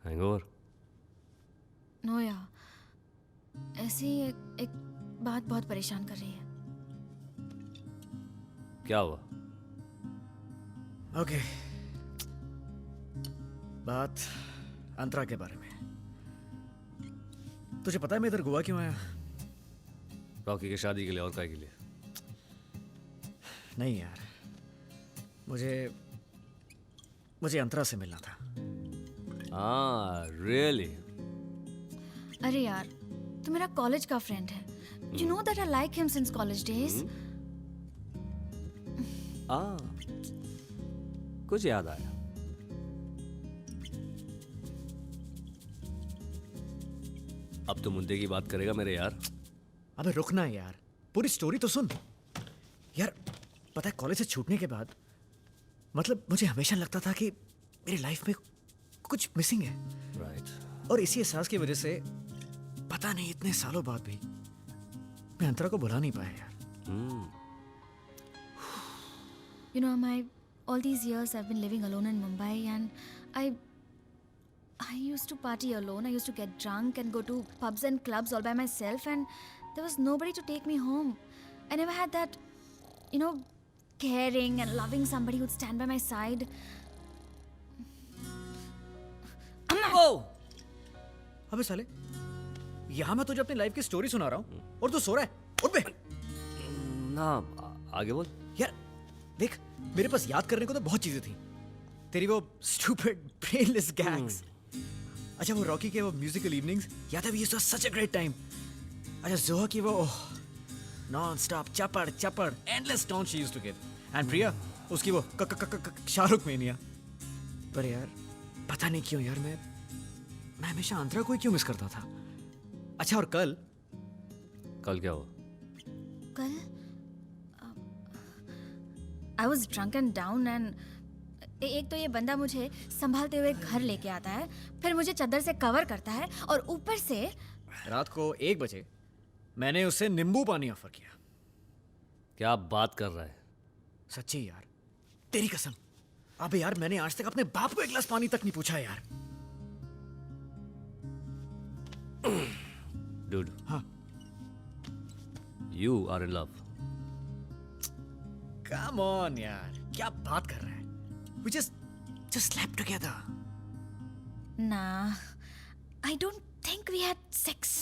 हैंगओवर? नो यार, ऐसे ही एक बात बहुत परेशान कर रही है। क्या हुआ? ओके, बात अंतरा के बारे में। तुझे पता है मैं इधर गोवा क्यों आया? रॉकी की शादी के लिए और काय के लिए? नहीं यार, मुझे अंतरा से मिलना था। रियली? अरे यार, तू मेरा कॉलेज का फ्रेंड है। You know that I like him since college days. कुछ याद आया? अब तो मुद्दे की बात करेगा मेरे यार। अबे रुकना यार, पूरी स्टोरी तो सुन। यार पता है, कॉलेज से छूटने के बाद मतलब मुझे हमेशा लगता था कि मेरी लाइफ में कुछ मिसिंग है। राइट। और इसी एहसास की वजह से पता नहीं इतने सालों बाद भी मैं अंतरा को भुला नहीं पाया यार। You know, all these years I've been living alone in Mumbai, and I used to party alone. I used to get drunk and go to pubs and clubs all by myself, and there was nobody to take me home. I never had that, caring and loving somebody who'd stand by my side. अबे साले, यहाँ मैं तुझे अपनी life की story सुना रहा हूँ और तू सो रहा है। उठ बे। ना, आगे बोल। यार देख, मेरे पास याद करने को तो बहुत चीजें थी। तेरी वो स्टूपिड ब्रेनलेस गैग्स, अच्छा वो रॉकी के वो म्यूजिकल इवनिंग्स याद है? We used to have such a great time. अच्छा जोहा की वो नॉन स्टॉप चपड़ endless tone she used to give. And Priya, उसकी वो शाहरुख मेनिया। पर यार पता नहीं क्यों यार, मैं हमेशा अंतरा को ही क्यों मिस करता था। अच्छा और कल क्या हुआ? कल I was drunk and down, and एक तो ये बंदा मुझे संभालते हुए घर लेके आता है, फिर मुझे चादर से कवर करता है, और ऊपर से रात को 1 बजे मैंने उसे नींबू पानी ऑफर किया। क्या बात कर रहा है? सच्ची यार, तेरी कसम। अबे यार, मैंने आज तक अपने बाप को 1 गिलास पानी तक नहीं पूछा यार। Dude. हाँ। You are in love. Come on यार, क्या बात कर रहा है? We just slept together. Nah, I don't think we had sex.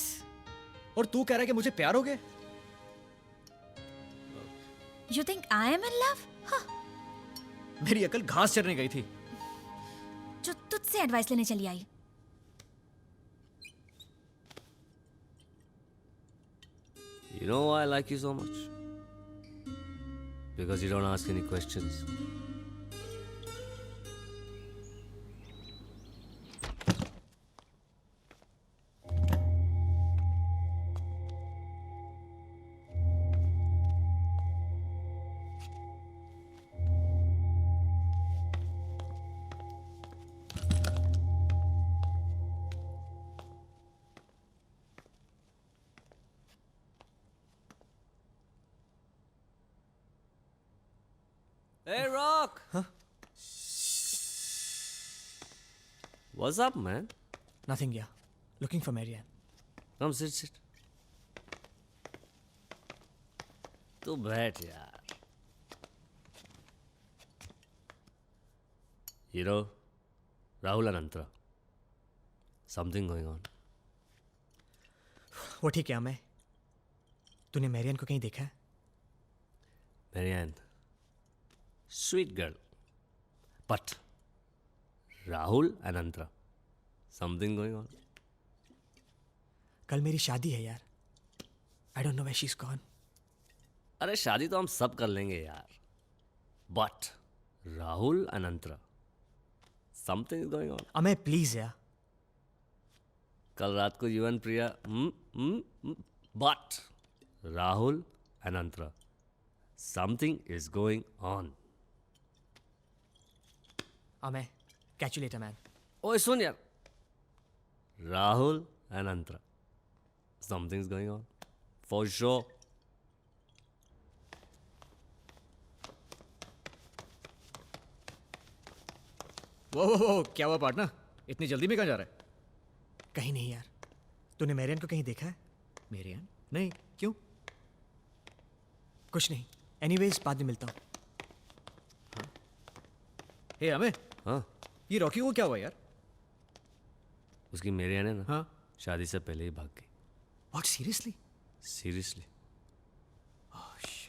और तू कह रहा है कि मुझे प्यार हो गया? You think I am in love? Huh. मेरी अकल घास चरने गई थी। जो तुझसे एडवाइस लेने चली आई। You know why I like you so much? Because you don't ask any questions. Hey, Rock! Huh? What's up, man? Nothing, yeah. Looking for Marianne. Come sit. तू बैठ यार. Hero, Rahul Anantra. Something going on. वो ठीक है, मैं. तूने Marrion को कहीं देखा है? Marianne, sweet girl. But Rahul Anantra. Something going on. कल मेरी शादी है यार. I don't know where she's gone. अरे शादी तो हम सब कर लेंगे यार. But Rahul Anantra. Something is going on. Amay please यार. कल रात को you and Priya. But Rahul Anantra. Something is going on. Amay, catch you later, man. ओए सुन यार. Rahul Anantra. Something's going on. For sure. वो क्या हुआ पार्टनर? इतनी जल्दी में कहाँ जा रहा है? कहीं नहीं यार. तूने मैरियन को कहीं देखा है? मेरियन? नहीं, क्यों? कुछ नहीं. एनीवेज बाद में मिलता हूँ. हे अमे. हाँ. ये रॉकी को क्या हुआ यार? उसकी मेरियन है ना. हाँ. शादी से पहले ही भाग गई. What, seriously? Seriously. Oh shit.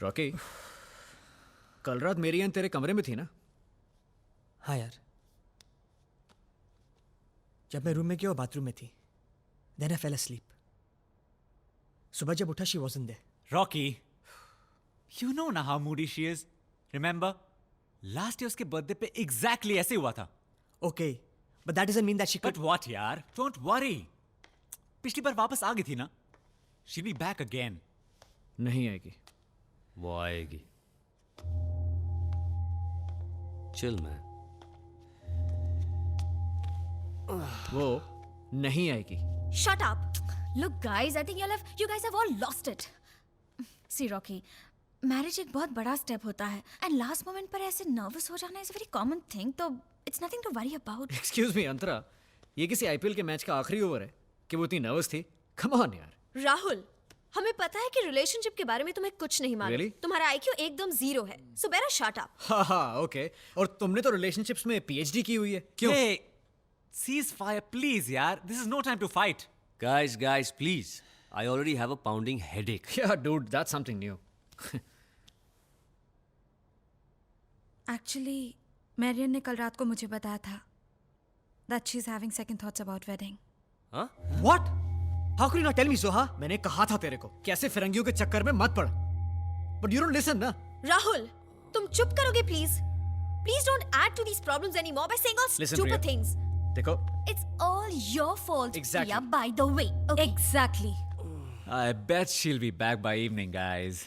Rocky, कल रात मेरियन तेरे कमरे में थी ना? हाँ यार. जब मैं रूम में गया वो बाथरूम में थी. Then I fell asleep. सुबह जब उठा she wasn't there. Rocky, you know ना how moody she is. Remember? Last year उसके birthday पे exactly ऐसे हुआ था. Okay, but that doesn't mean that she could. But what यार? Don't worry. पिछली बार वापस आ गई थी ना? She'll be back again. नहीं आएगी. वो आएगी. Chill man. वो नहीं आएगी. Shut up. Look guys, I think you guys have all lost it. See Rocky, marriage एक बहुत बड़ा स्टेप होता है एंड लास्ट मोमेंट पर ऐसे नर्वस हो जाना is a very common thing, तो it's nothing to worry about. Excuse me Antara, ये किसी आईपीएल के मैच का आखिरी ओवर है कि वो इतनी नर्वस थी? कम ऑन यार. राहुल, हमें पता है कि रिलेशनशिप के बारे में तुम्हें कुछ नहीं मालूम. Really? तुम्हारा आईक्यू एकदम 0 है. So better shut up. हाँ ओके. और तुमने तो रिलेशनशिप्स में पीएचडी की हुई है. क्यों? Hey, ceasefire please यार. This is no time to fight. Guys, please. I already have a pounding headache. Yeah, dude, that's something new. Actually Marion ने कल रात को मुझे बताया था that she's having second thoughts about wedding. हाँ? What? How could you not tell me so, हाँ? मैंने कहा था तेरे को कैसे फिरंगियों के चक्कर में मत पड़. But you don't listen ना. राहुल, तुम चुप करोगे please? Please don't add to these problems anymore by saying all Listen, stupid Priya. things. देखो. It's all your fault. Exactly. Yeah, by the way. Okay. Exactly. I bet she'll be back by evening, guys.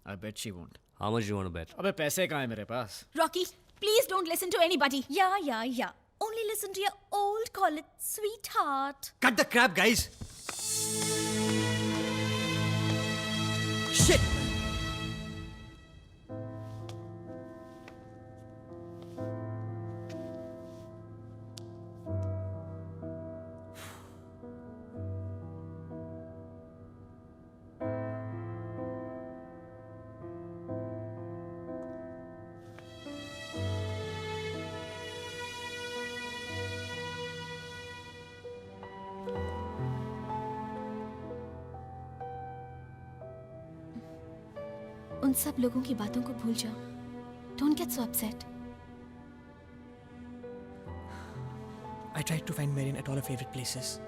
I bet she won't. How much do you want to bet? अबे पैसे कहाँ हैं मेरे पास? Rocky, please don't listen to anybody. Yeah. Only listen to your old college sweetheart. Cut the crap, guys. Shit. उन सब लोगों की बातों को भूल जाओ. Don't get so upset. I tried to find Marian at all her favorite places.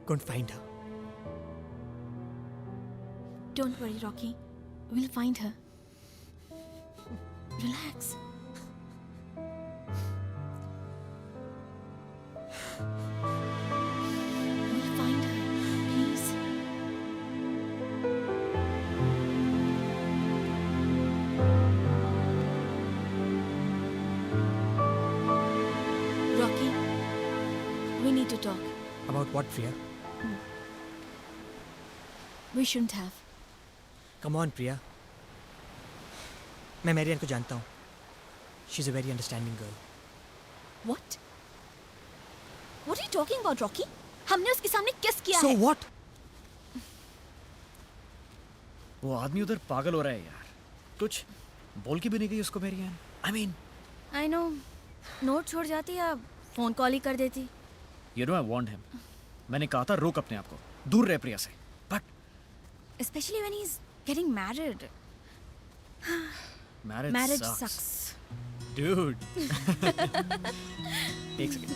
Couldn't find her. Don't worry, Rocky. We'll find her. Relax. We'll find her. Please. Rocky, we need to talk. About what, Priya? We shouldn't have. Come on, Priya. मैं Marrion को जानता हूँ. She's a very understanding girl. What? What are you talking about, Rocky? हमने उसके सामने किस किया So है? what? वो आदमी उधर पागल हो रहा है यार. कुछ बोल के भी नहीं गई उसको मेरी. I mean, I know. Note छोड़ जाती या फोन कॉल ही कर देती. you know I warned him. मैंने कहा था रोक अपने आप को. दूर रह प्रिया से. But Especially when he's getting married. marriage sucks. Dude. एक सेकंड.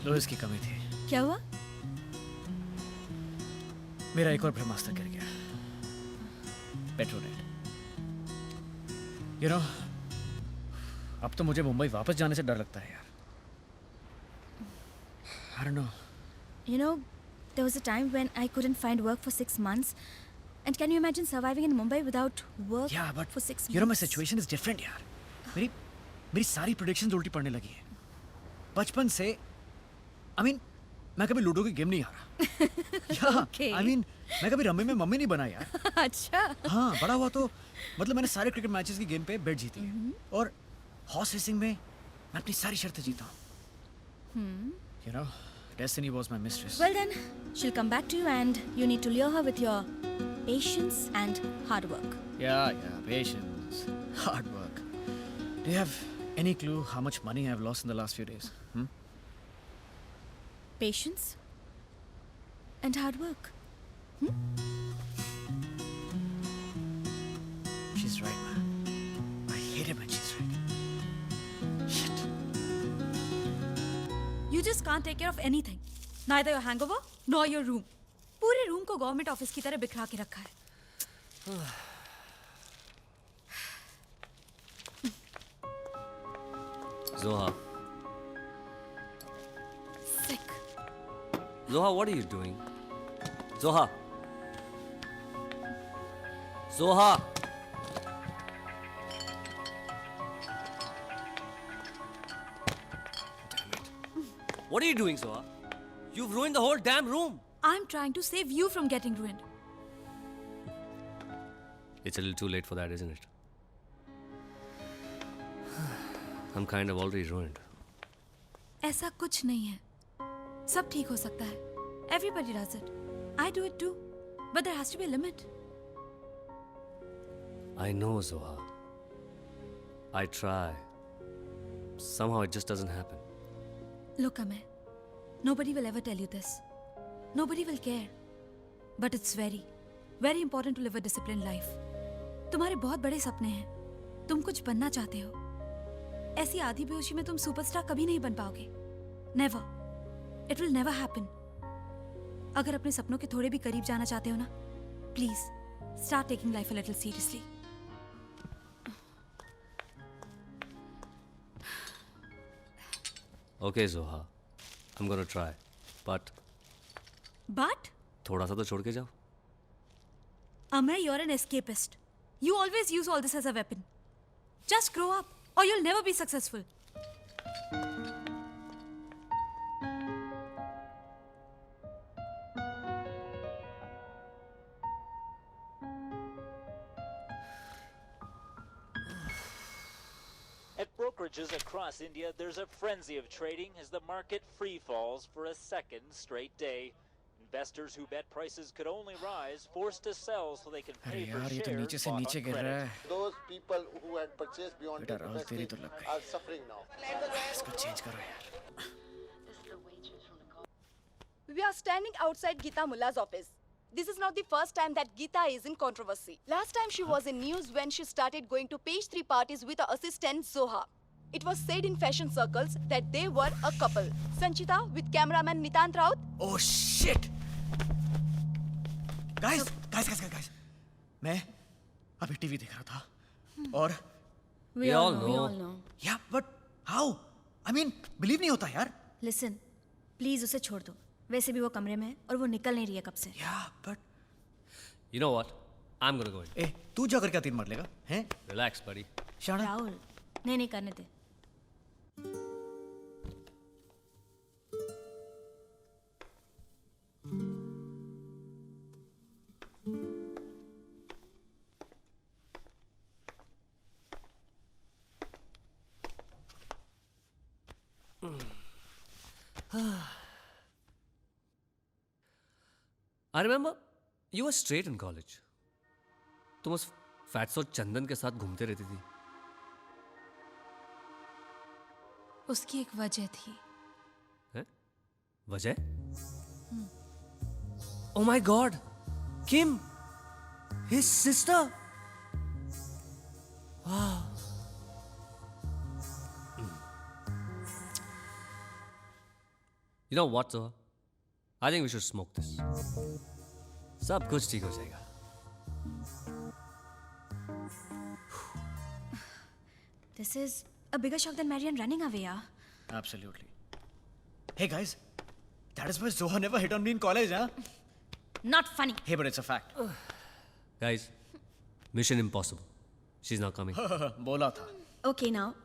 लोइस की कमी थी. क्या हुआ? मेरा एक और ब्रह्मास्त्र गिर गया. पेट्रोनेट. You know, अब तो मुझे मुंबई वापस जाने से डर लगता है यार. I don't know. You know, there was a time when I couldn't find work for 6 months. And can you imagine surviving in Mumbai without work Yeah, but for 6 months? you know my situation is different यार. मेरी सारी predictions उल्टी पड़ने लगी हैं. बचपन से, I mean, मैं कभी लूडो की गेम नहीं हारा. Yeah, Okay. I mean, मैं कभी रम्मी में मम्मी नहीं बना यार. अच्छा. हाँ, बड़ा हुआ तो मतलब मैंने सारे क्रिकेट मैचेस की गेम पे बेट जीती है. और हॉर्स रेसिंग में मैं अपनी सारी शर्तें जीता हूँ. You know, destiny was my mistress. Well then, she'll come back to you and you need to lure her with your patience and hard work. Yeah, patience, hard work. Do you have any clue how much money I've lost in the last few days? Patience and hard work. She's right, man. I hate it when she's right. Shit. You just can't take care of anything. Neither your hangover nor your room. पूरे room को government office की तरह बिखरा के रखा है. Zoha. Sick. Zoha, what are you doing? Zoha. Zoha. Damn it. What are you doing, Zoha? You've ruined the whole damn room. I'm trying to save you from getting ruined. It's a little too late for that, isn't it? I'm kind of already ruined. ऐसा कुछ नहीं है. सब ठीक हो सकता है. Everybody does it. I do it too. But there has to be a limit. I know, Zoha. I try. Somehow it just doesn't happen. Look, Amay. Nobody will ever tell you this. Nobody will care. But it's very, very important to live a disciplined life. तुम्हारे बहुत बड़े सपने हैं. तुम कुछ बनना चाहते हो. ऐसी आधी बेहोशी में तुम सुपरस्टार कभी नहीं बन पाओगे. Never. It will never happen. अगर अपने सपनों के थोड़े भी करीब जाना चाहते हो ना, please start taking life a little seriously. Okay, Zoha. I'm gonna try. But But थोड़ा सा तो छोड़ के जाओ. Amay, you're an escapist. You always use all this as a weapon. Just grow up, or you'll never be successful. At brokerages across India, there's a frenzy of trading as the market free falls for a second straight day. Investors who bet prices could only rise, forced to sell so they can pay for यार ये तो shares नीचे से bought नीचे on गिर रहा credit. है. Those people who had purchased beyond बेटा राहुल तेरी तो लग गई. are suffering now. इसको चेंज करो यार. We are standing outside Geeta Mulla's office. This is not the first time that Geeta is in controversy. Last time she was in news when she started going to page 3 parties with her assistant Zoha. It was said in fashion circles that they were a couple. Sanchita with cameraman Nitant Raut. Oh shit! Guys! मैं अभी TV देख रहा था और We all know. Yeah, but how? I mean, believe नहीं होता यार. Listen, please उसे छोड़ दो. वैसे भी वो कमरे में है और वो निकल नहीं रही है कब से. Yeah, but You know what? I'm gonna go in. ए, तू जाकर क्या तीन मार लेगा? हैं? Relax, buddy. शाना. राहुल, नहीं करने दे. I remember you were straight in college. तुम उस फैट्सो चंदन के साथ घूमते रहती थी. उसकी एक वजह थी. हैं? वजह? Oh my God, Kim, his sister. Wow. You know what, Zoha? I think we should smoke this. सब कुछ ठीक हो जाएगा. This is a bigger shock than Marian running away, yeah. Absolutely. Hey guys, that is why Zoha never hit on me in college, huh? Not funny. Hey, but it's a fact. Guys, mission impossible. She's not coming. बोला था. Okay, now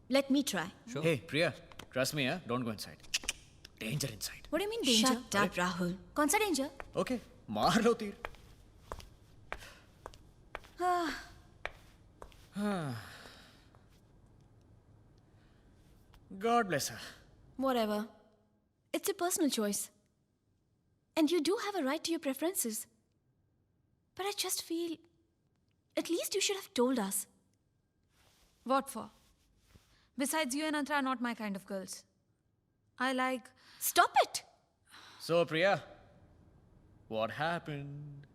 let me try. Sure. Hey, Priya, trust me, huh? Don't go inside. Danger inside. What do you mean danger? Shut up, Rahul. कौन सा danger? Okay, मार लो तीर. God bless her. Whatever. It's a personal choice. And you do have a right to your preferences. But I just feel at least you should have told us. What for? Besides, you and Antra are not my kind of girls. I like... Stop it! So, Priya, what happened?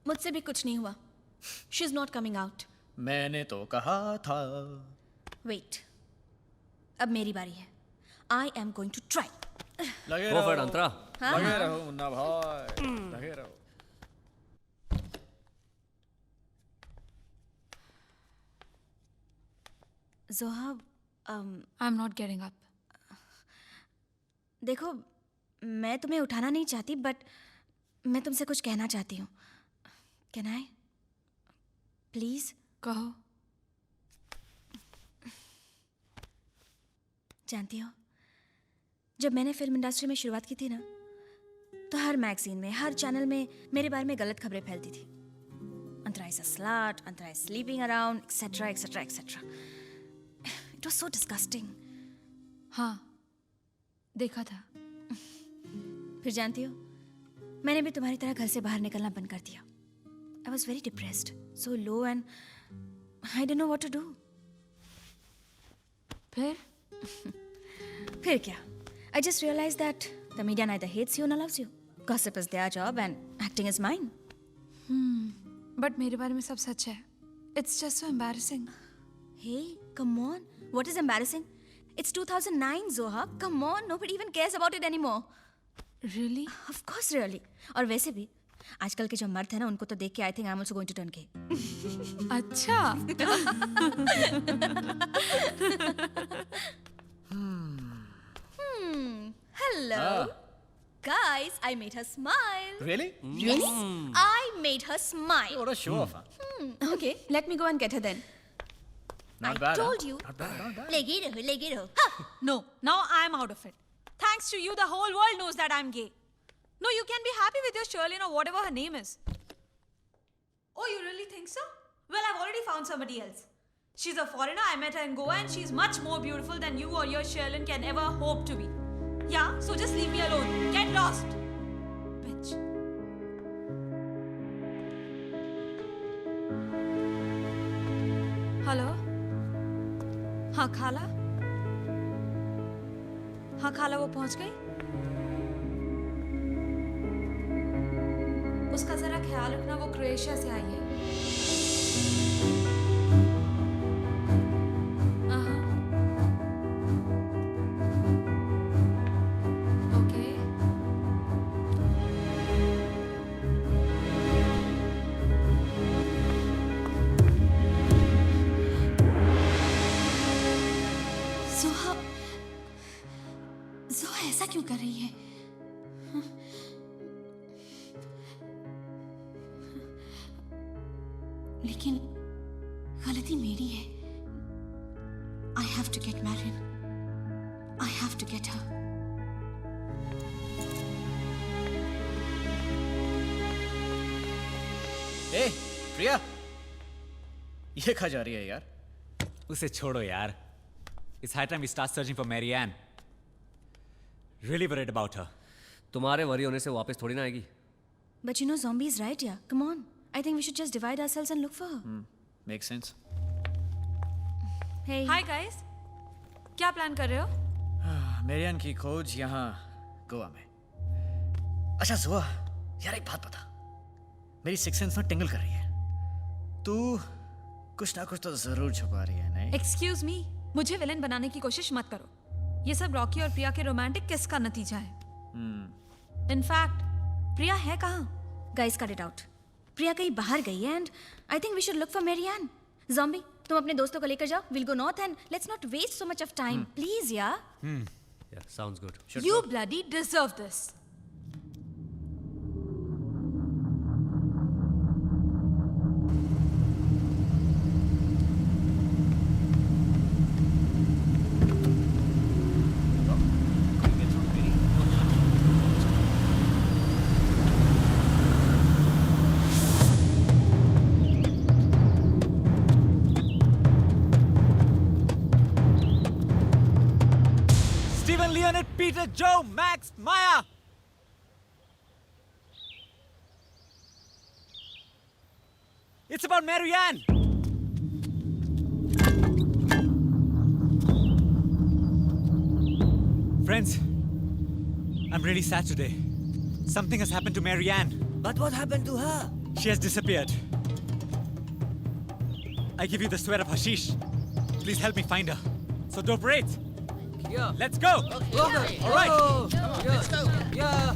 मुझसे भी कुछ नहीं हुआ. She's not coming out. मैंने तो कहा था. Wait. अब मेरी बारी है. I am going to try. लगे Go for it, Antra. लगे रहो मुन्ना भाई. लगे रहो. Zoha, I'm not getting up. देखो, मैं तुम्हें उठाना नहीं चाहती, बट मैं तुमसे कुछ कहना चाहती हूँ. Can I? Please? कहो. जानती हो, जब मैंने फिल्म इंडस्ट्री में शुरुआत की थी ना, तो हर मैगजीन में, हर चैनल में मेरे बारे में गलत खबरें फैलती थी. Antara is a slut, Antara is sleeping around, etc., etc., etc. It was so disgusting. हाँ, देखा था. फिर जानती हो, मैंने भी तुम्हारी तरह घर से बाहर निकलना बंद कर दिया. I was very depressed, so low, and I didn't know what to do. फिर क्या? I just realized that the media neither hates you nor loves you. Gossip is their job and acting is mine. But मेरे बारे में सब सच है. It's just so embarrassing. Hey, come on. What is embarrassing? It's 2009, Zoha. Come on, nobody even cares about it anymore. Really? Of course, really. और वैसे भी आजकल के जो मर्द हैं ना, उनको तो देख के I think I'm also going to turn gay. अच्छा. Hello. Guys, I made her smile. Really? Yes, I made her smile. What a show off. Okay, let me go and get her then. Not I bad. told you. Not bad. Not bad. Legi raho. No, now I'm out of it. Thanks to you, the whole world knows that I'm gay. No, you can be happy with your Sherlyn or whatever her name is. Oh, you really think so? Well, I've already found somebody else. She's a foreigner, I met her in Goa, and she's much more beautiful than you or your Sherlyn can ever hope to be. Yeah, so just leave me alone. Get lost. Bitch. Hello? हाँ खाला? हाँ खाला वो पहुंच गई? उसका जरा ख्याल रखना, वो क्रोएशिया से आई है. क्यों कर रही है? लेकिन गलती मेरी है. I have to get married. I have to get her. ए, प्रिया, ये कहाँ जा रही है यार? उसे छोड़ो यार. It's high time we start searching for Marianne. Really worried about her. तुम्हारे वरी होने से वापस थोड़ी ना आएगी. But you know, Zombie is right, yeah. Come on. I think we should just divide ourselves and look for her. Makes sense. Hey. Hi guys. क्या plan कर रहे हो? मेरियन की खोज यहाँ गोवा में. अच्छा जुआ, यार एक बात बता. मेरी सिक्स सेंस ना टिंगल कर रही है. तू कुछ ना कुछ तो जरूर छुपा रही है, नहीं? Excuse me. मुझे विलेन बनाने की कोशिश मत करो. ये सब रॉकी और प्रिया के रोमांटिक किस का नतीजा है. इनफैक्ट प्रिया है कहाँ? Guys, cut it out. प्रिया कहीं बाहर गई है and I think we should look for Marianne. Zombie, तुम अपने दोस्तों को लेकर जाओ. We'll go north and let's not waste so much of time. Please, yeah? Yeah, sounds good. You bloody deserve this. Leonard, Peter, Joe, Max, Maya! It's about Marianne! Friends, I'm really sad today. Something has happened to Marianne. But what happened to her? She has disappeared. I give you the sweat of hashish. Please help me find her. So don't wait. Yeah. Let's go. Okay. All right. Yeah. Let's go. Yeah.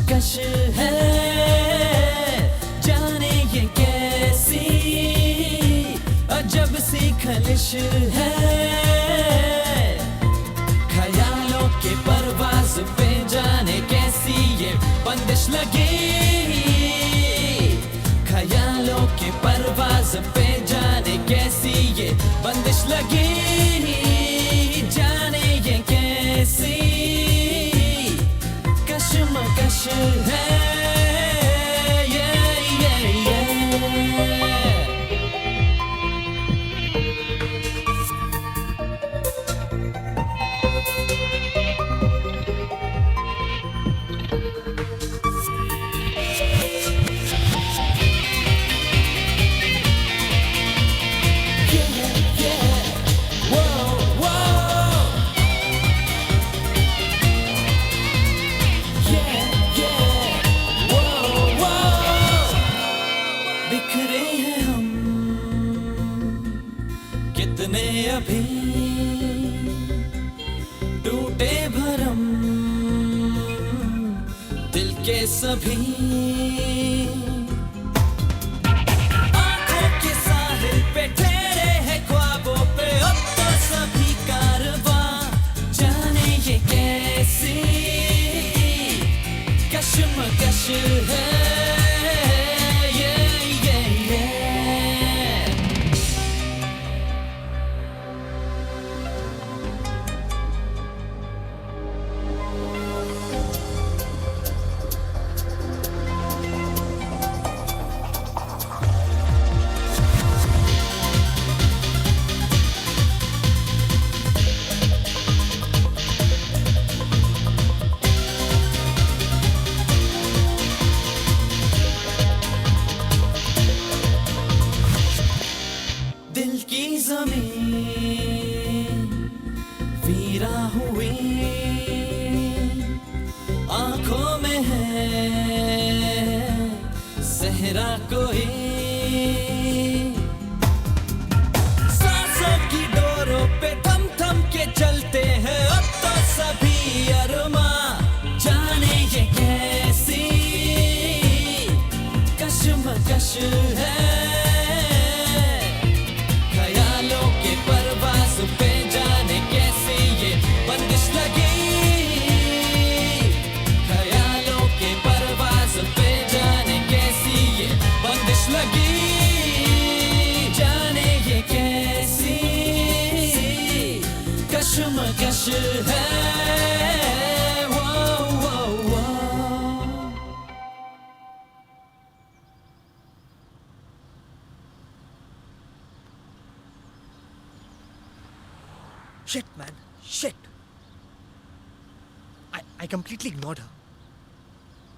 कश है जाने ये कैसी अजब सी खलिश है ख्यालों के परवाज़ पे जाने कैसी ये बंदिश लगी ख्यालों के परवाज़ पे जाने कैसी ये बंदिश लगी जाने ये कैसी कश्मकश है अभी टूटे भरम ये सभी आंखों के साहिल पे ठहरे हैं ख्वाबों पे अब तो सभी कारवां जाने ये कैसी कश्मकश है दिल की ज़मीन वीरा हुई आंखों में है सहरा कोई सांसों की डोरों पे थम थम के चलते हैं अब तो सभी अरमां जाने ये कैसी कश्मकश है पे जाने कैसी ये बंदिश लगी ख्यालों के परवाज़ पे जाने कैसी ये बंदिश लगी जाने ये कैसी कश्मकश है वो Shit, man. Shit. I completely ignored her.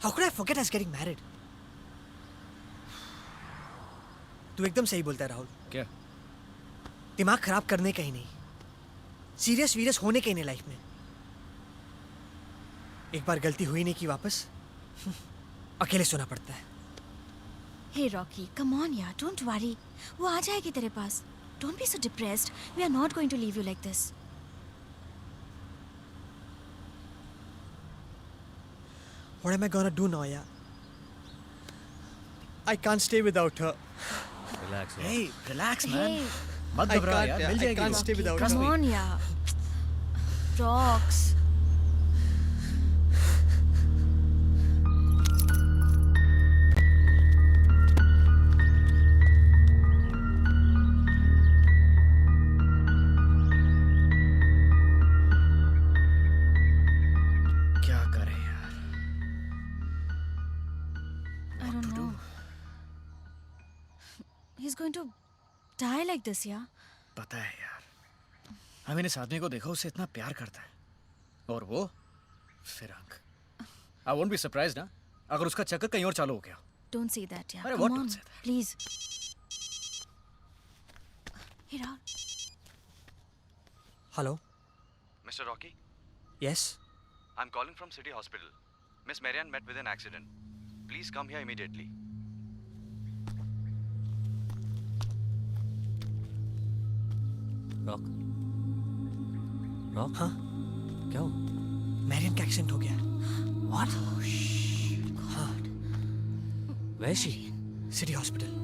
How could I forget us getting married? तू एकदम सही बोलता है राहुल. क्या? दिमाग खराब करने का ही नहीं. सीरियस वीरियस होने का ही नहीं लाइफ में. एक बार गलती हुई नहीं की वापस अकेले सोना पड़ता है. Hey Rocky, come on यार, don't worry. वो आ जाएगी तेरे पास. Don't be so depressed. We are not going to leave you like this. What am I gonna do now, yeah? I can't stay without her. Relax. Hey, relax, man. Hey. मत I घबरा can't, यार, yeah, mill I जाएगी can't वो. stay without Trust her. me. Come on यार. Rocks. क्या करें यार? I don't know. He's going to die like this, yeah? पता है यार, मैंने इस आदमी को देखा, उसे इतना प्यार करता है, और वो फिरंग. I won't be surprised ना, अगर उसका चक्कर कहीं और चालू हो गया. Don't say that, yeah. अरे Come what on, don't say that? please. Hey, Rahul. Hello. Mr. Rocky, Yes. I'm calling from City Hospital. Miss Marianne met with an accident. Please come here immediately. Rock हाँ क्या हो? Marrion का accident हो गया. What? हाँ. Where is she? City hospital.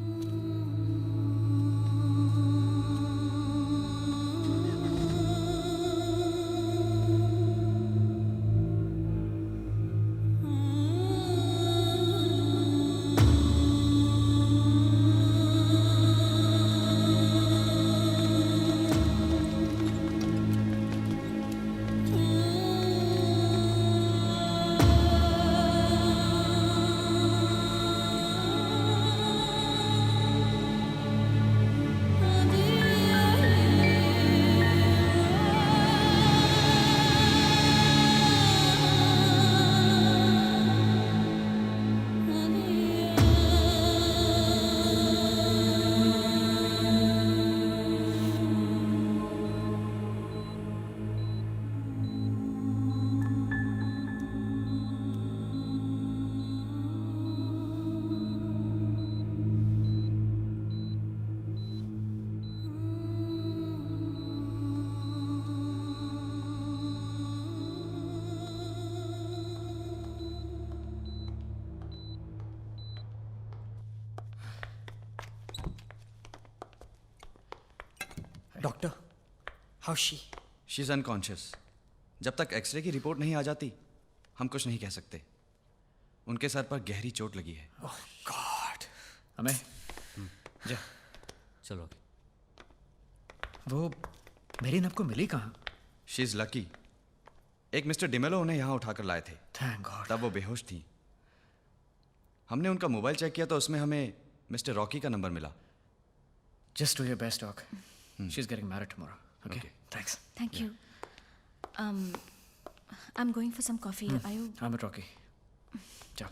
Doctor, how she? She is unconscious. जब तक x ray की रिपोर्ट नहीं आ जाती हम कुछ नहीं कह सकते। उनके सर पर गहरी चोट लगी है। ओह गॉड। हमें जा। चलो। वो मेरी आपको मिली कहाँ? She is lucky. एक मिस्टर डिमेलो उन्हें यहाँ उठाकर लाए थे। Thank God. तब वो बेहोश थी। हमने उनका मोबाइल चेक किया तो उसमें हमें मिस्टर रॉकी का नंबर मिला। Just do your best, Doc. She's getting married tomorrow. Okay. Thanks. Thank you. I'm going for some coffee. Are you? I'm with Rocky. Ciao.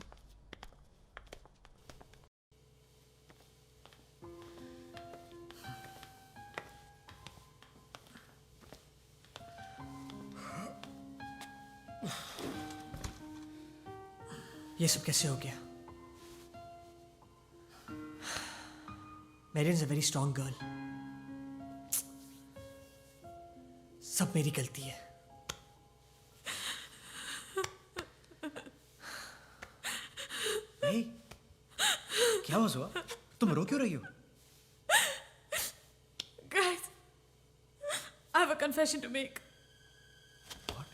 ये सब कैसे हो गया? Marian's a very strong girl. सब मेरी गलती है। Hey, क्या हुआ? तुम रो क्यों रही हो? Guys, I have a confession to make. What?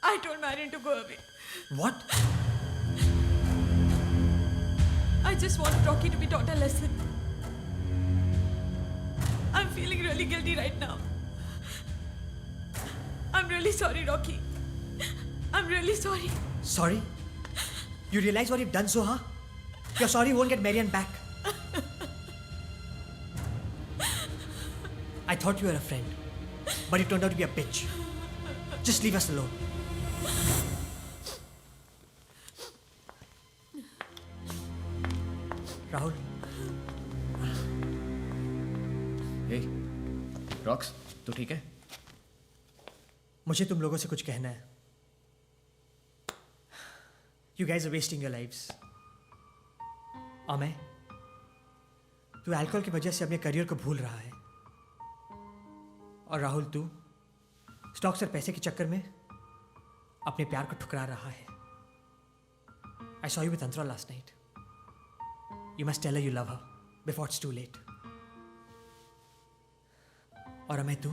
I told Marion to go away. What? I just want Rocky to be taught a lesson. I'm feeling really guilty right now. I'm really sorry, Rocky. I'm really sorry. Sorry? You realize what you've done, Soha? Your sorry won't get Marian back. I thought you were a friend, but you turned out to be a bitch. Just leave us alone. Rahul? Hey, Rox, तू ठीक है? मुझे तुम लोगों से कुछ कहना है। You guys are wasting your lives. Amay, तू अल्कोहल की वजह से अपने करियर को भूल रहा है। और राहुल, तू स्टॉक्स और पैसे के चक्कर में अपने प्यार को ठुकरा रहा है। I saw you with Antara last night. You must tell her you love her before it's too late. और अमय, तू,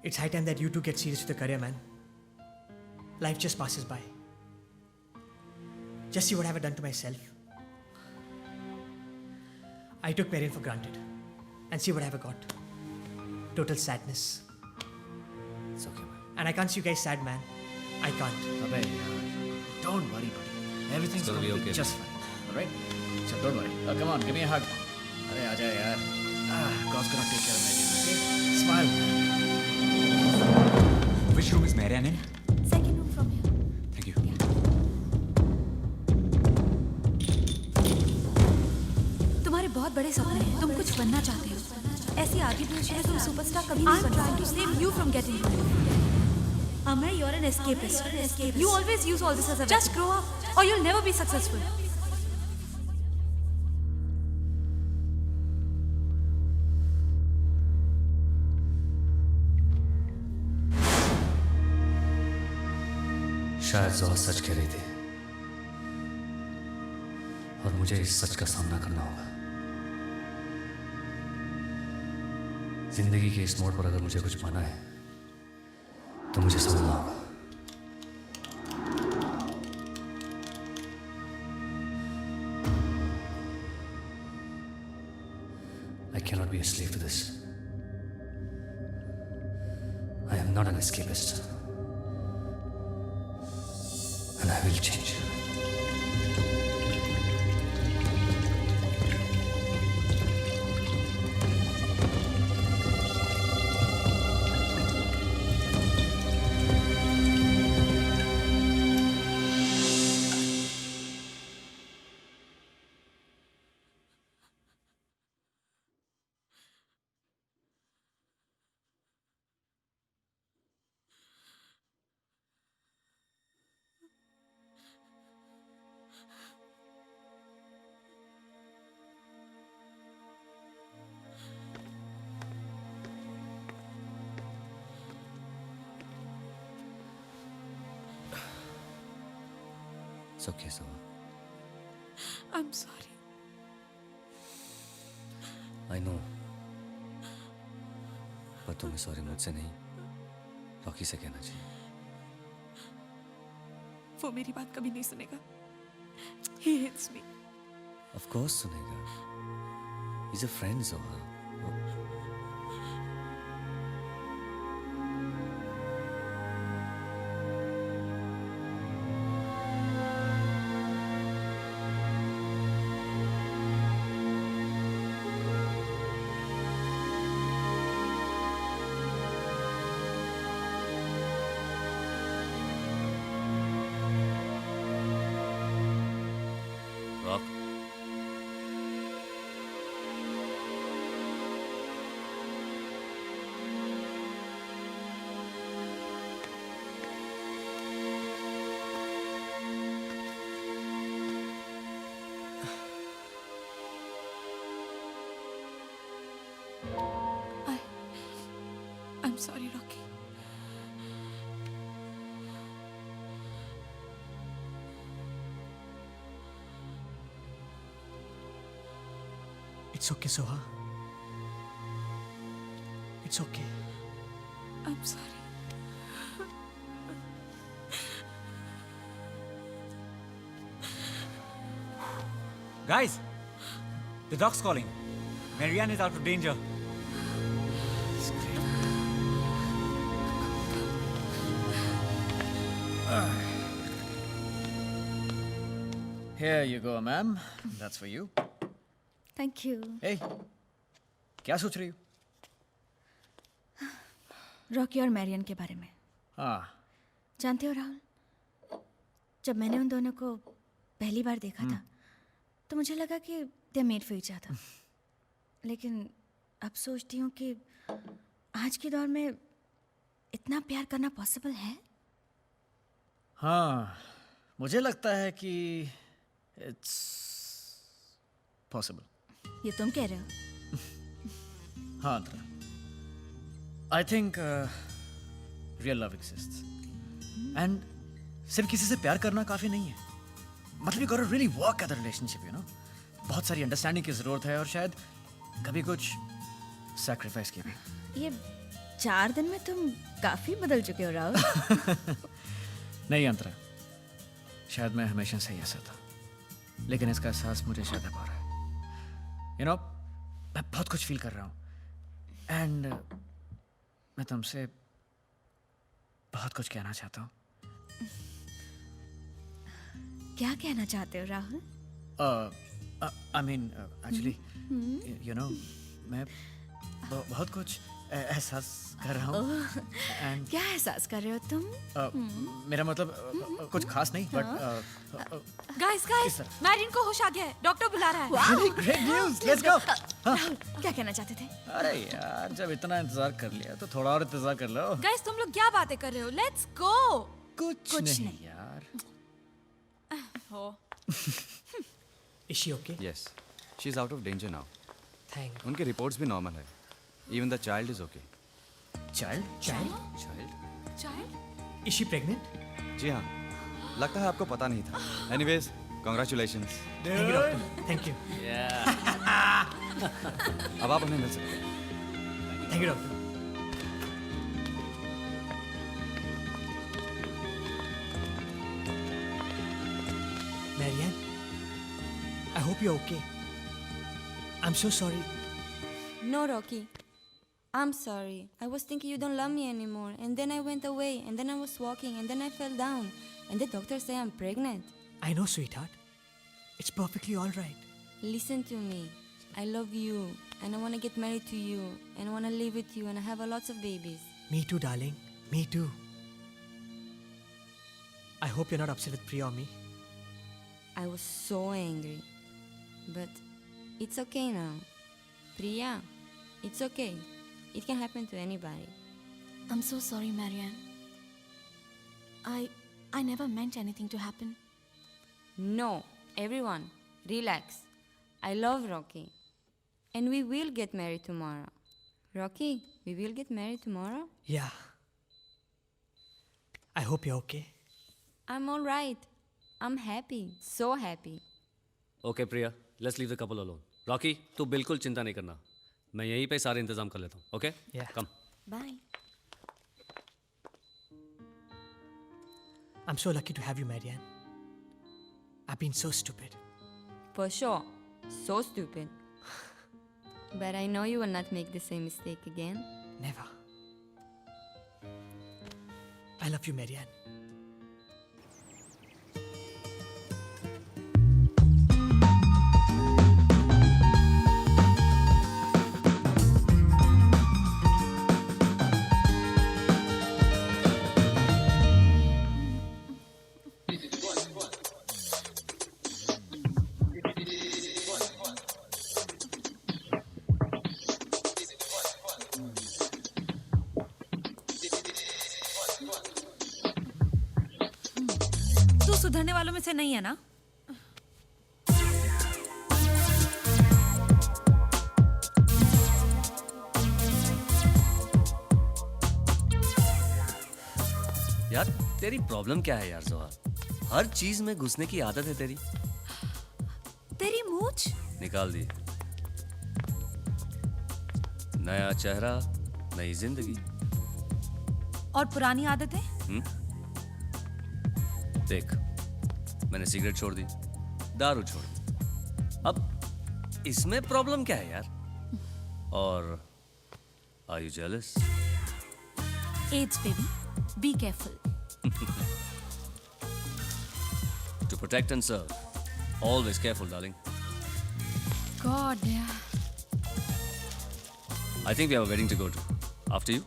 it's high time that you two get serious with your career, man. Life just passes by. Just see what have I done to myself. I took Marian for granted. And see what have I got. Total sadness. It's okay, man. And I can't see you guys sad, man. I can't. अबे यार, don't worry, buddy. Everything's It's gonna gonna be be okay. just fine. All right? So don't worry. Oh, come on, give me a hug. अरे आजा यार. God's gonna take care of Marian. Okay? Smile. Which room is Marian in? Second room from here. Thank you. तुम्हारे बहुत बड़े सपने हैं। तुम कुछ बनना चाहते हो। ऐसी आदि है तुम सुपरस्टार कभी नहीं बन trying to save you from getting ruined. Amay, you're an escapist. You always use all this as a weapon. Just grow up or you'll never be successful. शायद जोहर सच कह रही थी और मुझे इस सच का सामना करना होगा। जिंदगी के इस मोड़ पर अगर मुझे कुछ पाना है तो मुझे समझना होगा। I cannot be a slave to this. I am not an escapist. And I will change. It's okay, Soha. I'm sorry. I know. पर तुम्हें सॉरी मुझसे नहीं, रॉकी से कहना चाहिए। वो मेरी बात कभी नहीं सुनेगा। He hates me. Of course सुनेगा। He's a friend, Zoha. Rock. I'm sorry, Rocky. It's okay, Soha. It's okay. I'm sorry. Guys, the dog's calling. Marianne is out of danger. Here you go, ma'am. That's for you. Thank you. Hey, क्या सोच रही हो? Rocky और Marrion के बारे में। हाँ, जानते हो राहुल, जब मैंने उन दोनों को पहली बार देखा था तो मुझे लगा कि they made for each other. लेकिन अब सोचती हूँ कि आज के दौर में इतना प्यार करना पॉसिबल है। हाँ, मुझे लगता है कि इट्स पॉसिबल। ये तुम कह रहे हो? हाँ Antara, I think real love exists and सिर्फ किसी से प्यार करना काफी नहीं है। मतलब you got to really work at the relationship, you know. बहुत सारी अंडरस्टैंडिंग की जरूरत है और शायद कभी कुछ सैक्रिफाइस की भी। ये 4 दिन में तुम काफी बदल चुके हो राहुल। नहीं अंतरा, शायद मैं हमेशा से ही ऐसा था, लेकिन इसका एहसास मुझे शायद अब आ रहा है। यू नो, मैं बहुत कुछ फील कर रहा हूँ एंड मैं तुमसे बहुत कुछ कहना चाहता हूँ। क्या कहना चाहते हो Rahul? I mean actually you know, मैं बहुत कुछ एहसास कर रहा हूँ एंड क्या एहसास कर रहे हो तुम? मेरा मतलब कुछ खास नहीं, बट Guys, मैरियन को होश आ गया है। डॉक्टर बुला रहा है। Great news, let's go. Rahul, क्या कहना चाहते थे? अरे यार, जब इतना इंतजार कर लिया तो थोड़ा और इंतजार कर लो। Guys, तुम लोग क्या बातें कर रहे हो? Let's go. कुछ नहीं यार। हो। Is she okay? Yes, she's out of danger now. Thank God. उनके रिपोर्ट्स भी नॉर्मल है। Even the child is okay. Child? Child? Child? Is she pregnant? जी हाँ, लगता है आपको पता नहीं था। Anyways, congratulations. Thank you, doctor. Thank you. अब आप उन्हें मिल सकते हैं। Thank you, doctor. Marianne, I hope you're okay. I'm so sorry. No, Rocky. I'm sorry. I was thinking you don't love me anymore. And then I went away. And then I was walking. And then I fell down. And the doctor said I'm pregnant. I know, sweetheart. It's perfectly all right. Listen to me. I love you. And I want to get married to you. And I want to live with you. And I have lots of babies. Me too, darling. Me too. I hope you're not upset with Priya or me. I was so angry. But it's okay now. Priya, it's okay. It can happen to anybody. I'm so sorry, Marianne. I never meant anything to happen. No, everyone, relax. I love Rocky. And we will get married tomorrow. Rocky, we will get married tomorrow? Yeah. I hope you're okay. I'm all right. I'm happy. So happy. Okay, Priya, let's leave the couple alone. Rocky, तू बिल्कुल चिंता नहीं करना। मैं यहीं पे सारे इंतजाम कर लेता हूँ. Okay? Yeah. Come. Bye. I'm so lucky to have you, Marianne. I've been so stupid. For sure. So stupid. But I know you will not make the same mistake again. Never. I love you, Marianne. तू सुधरने वालों में से नहीं है ना? यार तेरी प्रॉब्लम क्या है यार जोहा? हर चीज में घुसने की आदत है तेरी। तेरी मूंछ? निकाल दी। नया चेहरा, नई जिंदगी। और पुरानी आदतें? देख, मैंने सिगरेट छोड़ दी, दारू छोड़ दी। अब इसमें प्रॉब्लम क्या है यार? और are you jealous? AIDS baby, be careful. To protect and serve. Always careful, darling. God, yeah. I think we have a wedding to go to. After you?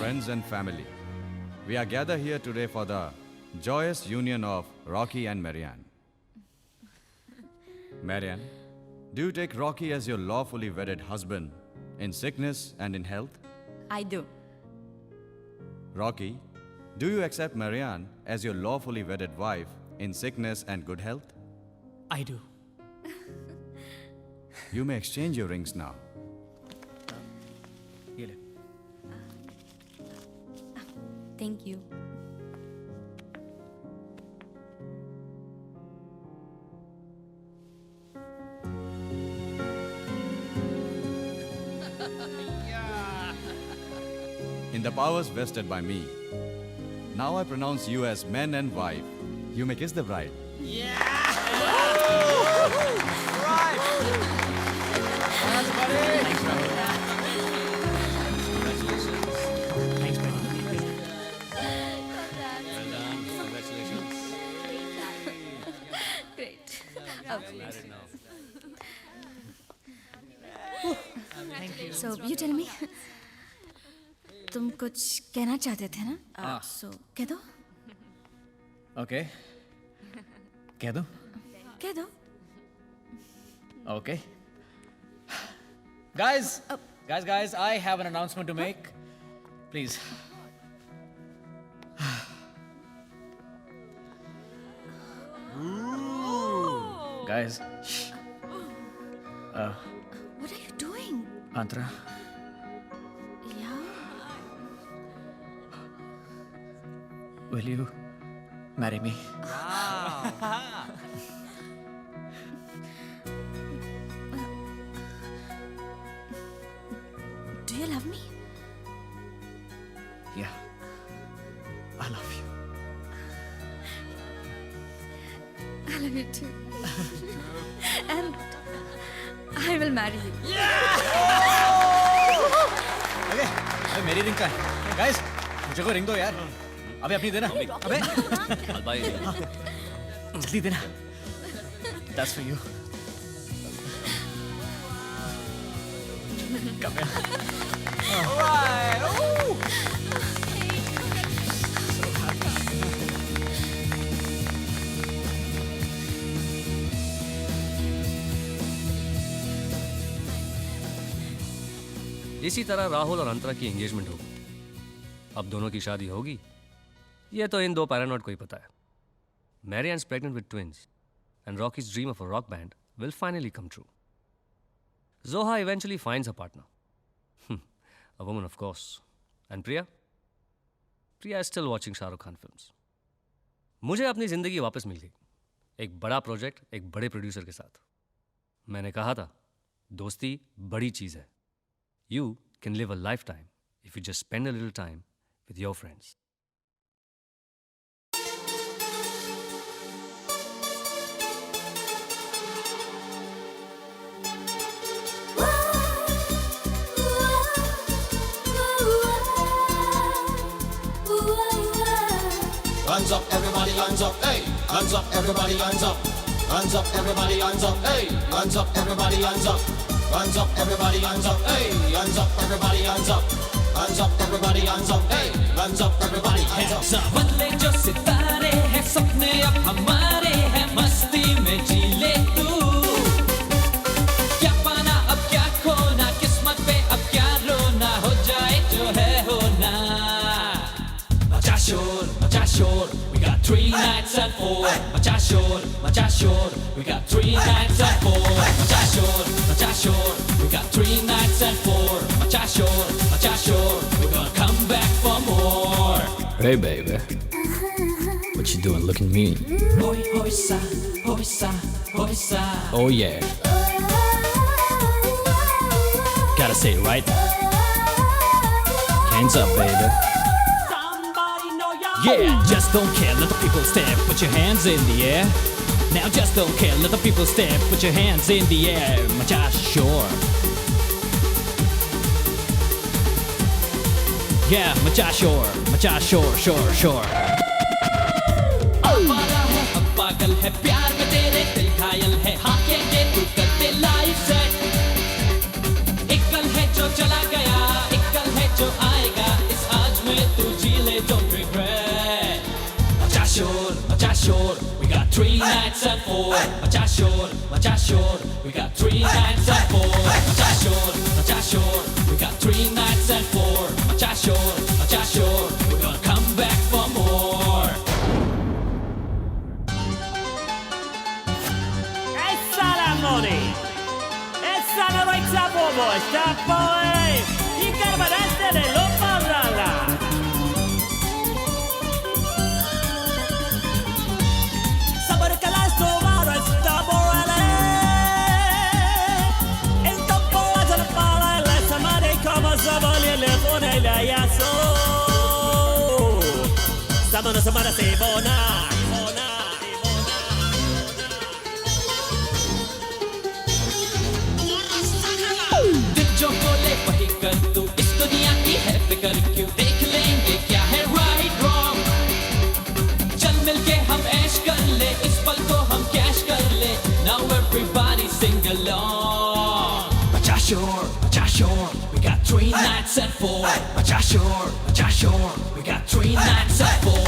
Friends and family, we are gathered here today for the joyous union of Rocky and Marianne. Marianne, do you take Rocky as your lawfully wedded husband in sickness and in health? I do. Rocky, do you accept Marianne as your lawfully wedded wife in sickness and good health? I do. You may exchange your rings now. ये ले। Thank you. In the powers vested by me, now I pronounce you as man and wife. You may kiss the bride. Great. So you tell me. तुम कुछ कहना चाहते थे ना? So कह दो. Okay. कह दो. कह दो. Okay. Guys, I have an announcement to make. Please. Guys. What are you doing? Antara, Yeah. will you marry me? Do you love me? Yeah. I love you. I love you too. And I will marry you. अबे मेरी ring का है. Guys, मुझे को ring दो यार. अबे अपनी देना. अबे. Bye. जल्दी देना. That's for you. All right. Ooh. इसी तरह राहुल और अंतरा की एंगेजमेंट होगी। अब दोनों की शादी होगी, ये तो इन दो पैरानॉट को ही पता है। Marianne's pregnant with twins, and Rocky's dream of a rock band will finally come true. Zoha eventually finds her partner. A woman, of course. And Priya? Priya is still watching Shah Rukh Khan films. मुझे अपनी जिंदगी वापस मिल गई, एक बड़ा project एक बड़े producer के साथ। मैंने कहा था, दोस्ती बड़ी चीज है। You can live a lifetime if you just spend a little time with your friends. Hands up, everybody, hands up, hey! Hands up, everybody, hands up. Hands up, everybody, hands up, hey! Hands up, everybody, hands up. Hands up, everybody, hands up, hey! Hands up, everybody, hands up. Hands up, everybody, hands up, hey! Hands up, everybody, hands up. बदले जो सितारे हैं सपने अब हमारे हैं मस्ती में जी ले तू क्या पाना अब क्या खोना किस्मत पे अब क्या रोना हो जाए जो है होना मचा शोर we got 3 nights and 4 मचा शोर we got 3 nights and 4 मचा शोर we got 3 nights and 4 मचा शोर we gonna come back for more. Hey baby, what you doing looking mean? Hoisa, hoisa, hoisa. Oh yeah, gotta say it right. Hands up baby. Yeah, just don't care, let the people stare, put your hands in the air. Now just don't care, let the people stare, put your hands in the air. Macha sure. Yeah, macha sure. आवारा है अब पागल है प्यार में तेरे दिल घायल है हाँ ये तू कर दे लाइफ सेट एक कल है जो चला गया एक कल है जो आएगा इस आज में तू जी ले don't regret मचा शोर we got 3 nights and 4 मचा शोर we got 3 nights and 4 मचा शोर we got 3 nights and 4 मचा शोर we gonna come back for more. Essa noite a bobo está poi y carbareste de lo parrala. Saber que la estovara está boele. El topo a la pala la samare como zavali le pone la yaso. Samana se bona. दिल जो बोले वही कर तू इस दुनिया की है फिक्र क्यों देख लेंगे क्या है right wrong चल मिलके हम ऐश कर ले इस पल को हम कैश कर ले now everybody sing along मचा शोर we got 3 nights and 4 मचा शोर we got 3 nights and 4